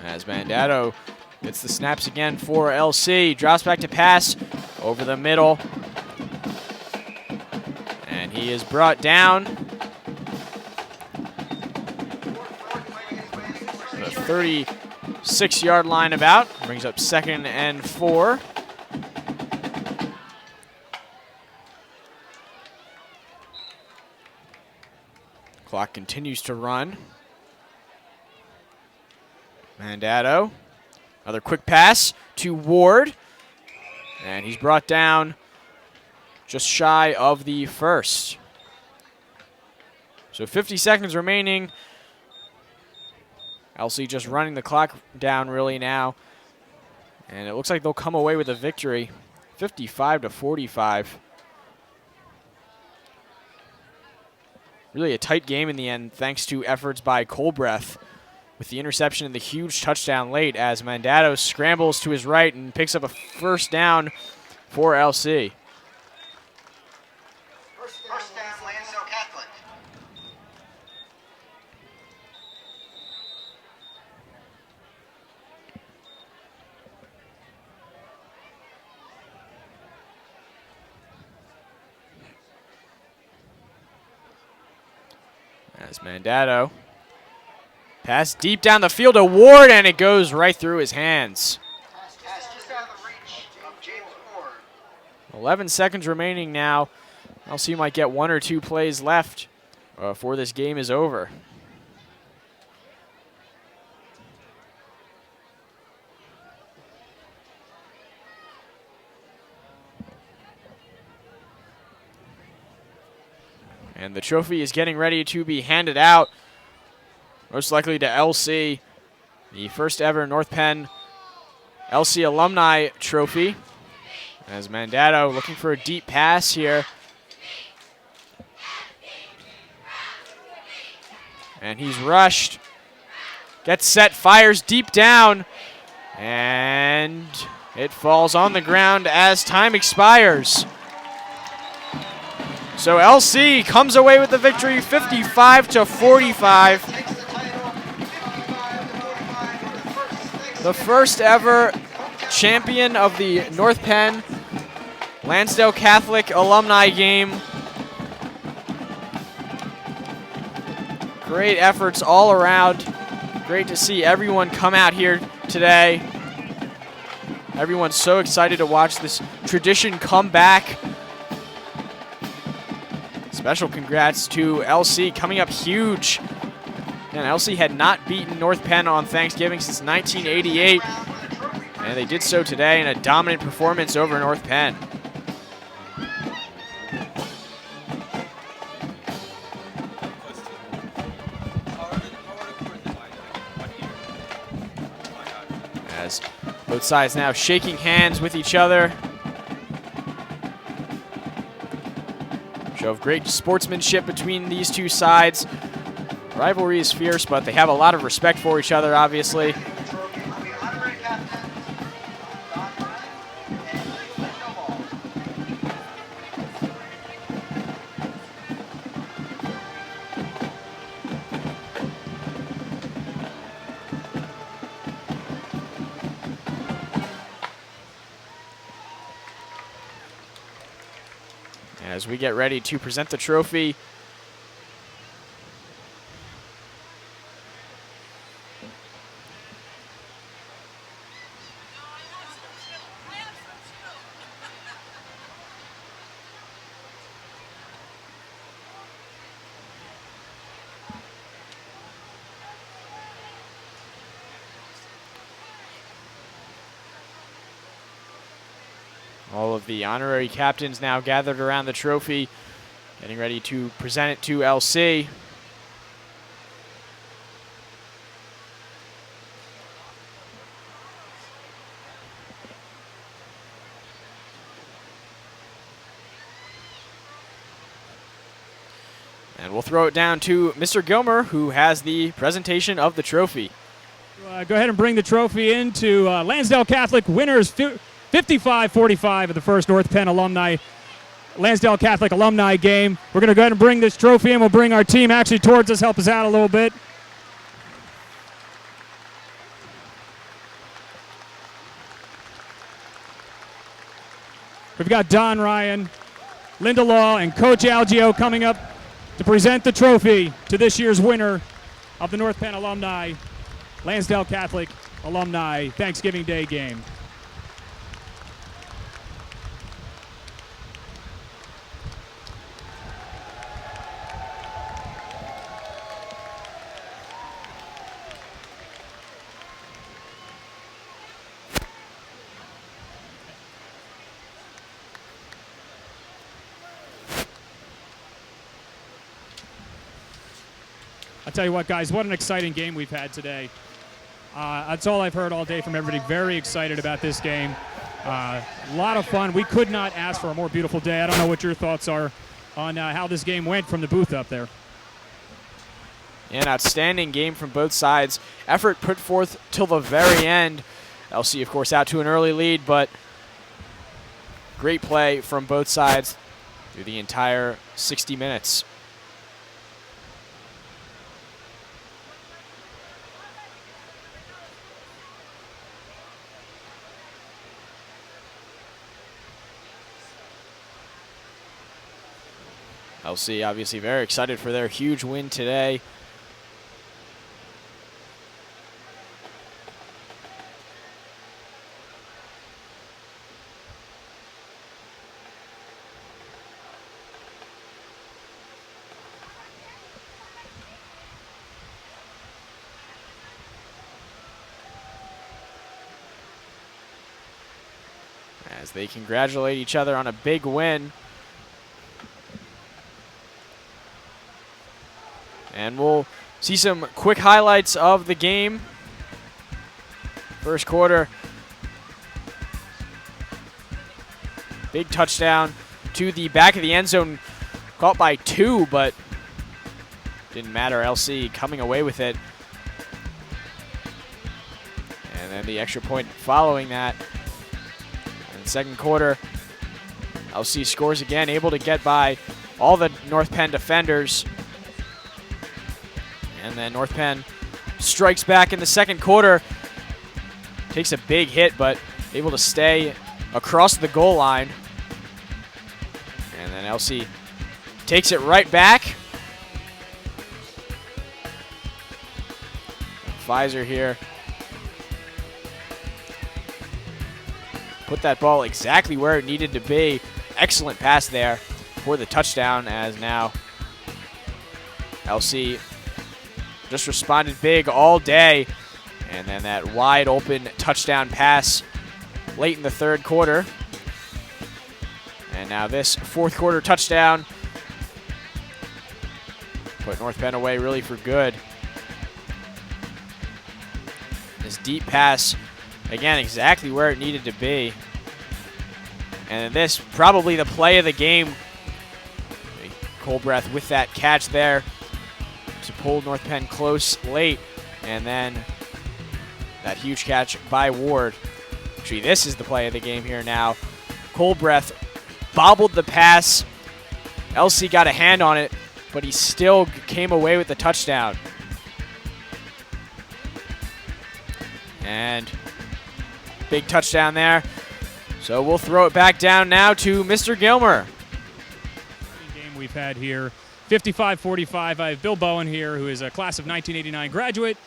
As Mandato gets the snaps again for LC. Drops back to pass over the middle. And he is brought down. The 36-yard line about. Brings up 2nd and 4. Clock continues to run. Mandato, another quick pass to Ward, and he's brought down just shy of the first. So 50 seconds remaining. LC just running the clock down really now. And it looks like they'll come away with a victory, 55-45. Really a tight game in the end, thanks to efforts by Colbreth with the interception and the huge touchdown late as Mandato scrambles to his right and picks up a first down for LC. First down, Lansdale Catholic. As Mandato pass deep down the field to Ward, and it goes right through his hands. 11 seconds remaining now. LC might get 1 or 2 plays left before this game is over. And the trophy is getting ready to be handed out, most likely to LC. The first ever North Penn LC Alumni trophy. As Mandato looking for a deep pass here. And he's rushed. Gets set, fires deep down. And it falls on the ground as time expires. So LC comes away with the victory, 55-45. The first ever champion of the North Penn Lansdale Catholic alumni game. Great efforts all around. Great to see everyone come out here today. Everyone's so excited to watch this tradition come back. Special congrats to LC coming up huge. And LC had not beaten North Penn on Thanksgiving since 1988. And they did so today in a dominant performance over North Penn. As both sides now shaking hands with each other. Show of great sportsmanship between these two sides. Rivalry is fierce, but they have a lot of respect for each other, obviously. As we get ready to present the trophy, all of the honorary captains now gathered around the trophy, getting ready to present it to LC. And we'll throw it down to Mr. Gilmer, who has the presentation of the trophy. Go ahead and bring the trophy into Lansdale Catholic winners 55-45 of the first North Penn alumni Lansdale Catholic alumni game. We're going to go ahead and bring this trophy in. We'll bring our team actually towards us, help us out a little bit. We've got Don Ryan, Linda Law, and Coach Algio coming up to present the trophy to this year's winner of the North Penn alumni Lansdale Catholic alumni Thanksgiving Day game. I'll tell you what, guys, what an exciting game we've had today. That's all I've heard all day from everybody. Very excited about this game. A lot of fun. We could not ask for a more beautiful day. I don't know what your thoughts are on how this game went from the booth up there. An outstanding game from both sides. Effort put forth till the very end. LC, of course, out to an early lead, but great play from both sides through the entire 60 minutes. LC obviously very excited for their huge win today. As they congratulate each other on a big win. And we'll see some quick highlights of the game. First quarter. Big touchdown to the back of the end zone. Caught by 2, but didn't matter. LC coming away with it. And then the extra point following that. And second quarter, LC scores again, able to get by all the North Penn defenders. And then North Penn strikes back in the second quarter. Takes a big hit, but able to stay across the goal line. And then LC takes it right back. Pfizer here. Put that ball exactly where it needed to be. Excellent pass there for the touchdown, as now LC just responded big all day. And then that wide open touchdown pass late in the third quarter. And now this fourth quarter touchdown put North Penn away really for good. This deep pass, again, exactly where it needed to be. And this, probably the play of the game. Colbreth with that catch there to pull North Penn close late. And then that huge catch by Ward. Actually, this is the play of the game here now. Colbreth bobbled the pass. LC got a hand on it, but he still came away with the touchdown. And big touchdown there. So we'll throw it back down now to Mr. Gilmer. Game we've had here, 55-45. I have Bill Bowen here, who is a class of 1989 graduate.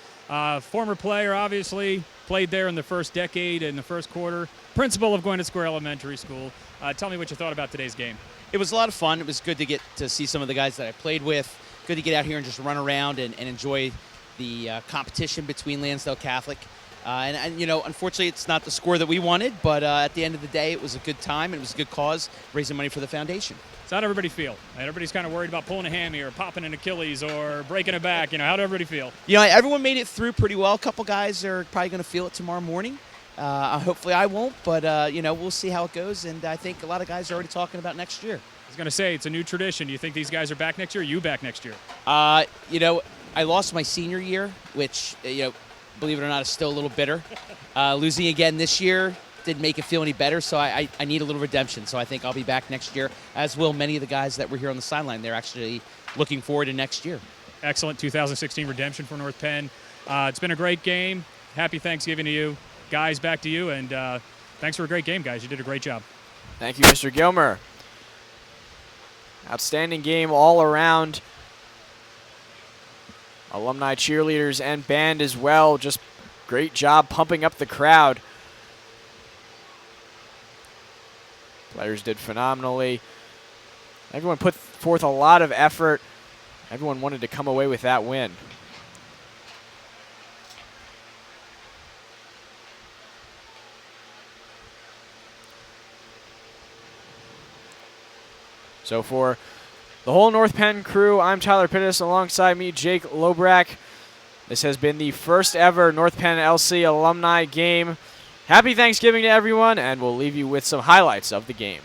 Former player, obviously, played there in the first decade in the first quarter. Principal of Gwinnett Square Elementary School. Tell me what you thought about today's game. It was a lot of fun. It was good to get to see some of the guys that I played with. Good to get out here and just run around and enjoy the competition between Lansdale Catholic. And, you know, unfortunately, it's not the score that we wanted, but at the end of the day, it was a good time. It was a good cause, raising money for the foundation. So how'd everybody feel? Everybody's kind of worried about pulling a hammy or popping an Achilles or breaking a back. You know, how'd everybody feel? You know, everyone made it through pretty well. A couple guys are probably going to feel it tomorrow morning. Hopefully I won't, but, you know, we'll see how it goes. And I think a lot of guys are already talking about next year. I was going to say, it's a new tradition. Do you think these guys are back next year? Or you back next year? You know, I lost my senior year, which, you know, believe it or not, is still a little bitter. Losing again this year didn't make it feel any better, so I need a little redemption. So I think I'll be back next year, as will many of the guys that were here on the sideline. They're actually looking forward to next year. Excellent 2016 redemption for North Penn. It's been a great game. Happy Thanksgiving to you. Guys, back to you, and thanks for a great game, guys. You did a great job. Thank you, Mr. Gilmer. Outstanding game all around. Alumni cheerleaders and band as well. Just great job pumping up the crowd. Players did phenomenally. Everyone put forth a lot of effort. Everyone wanted to come away with that win. So for the whole North Penn crew, I'm Tyler Pittis, alongside me, Jake Lobrak. This has been the first ever North Penn LC alumni game. Happy Thanksgiving to everyone, and we'll leave you with some highlights of the game.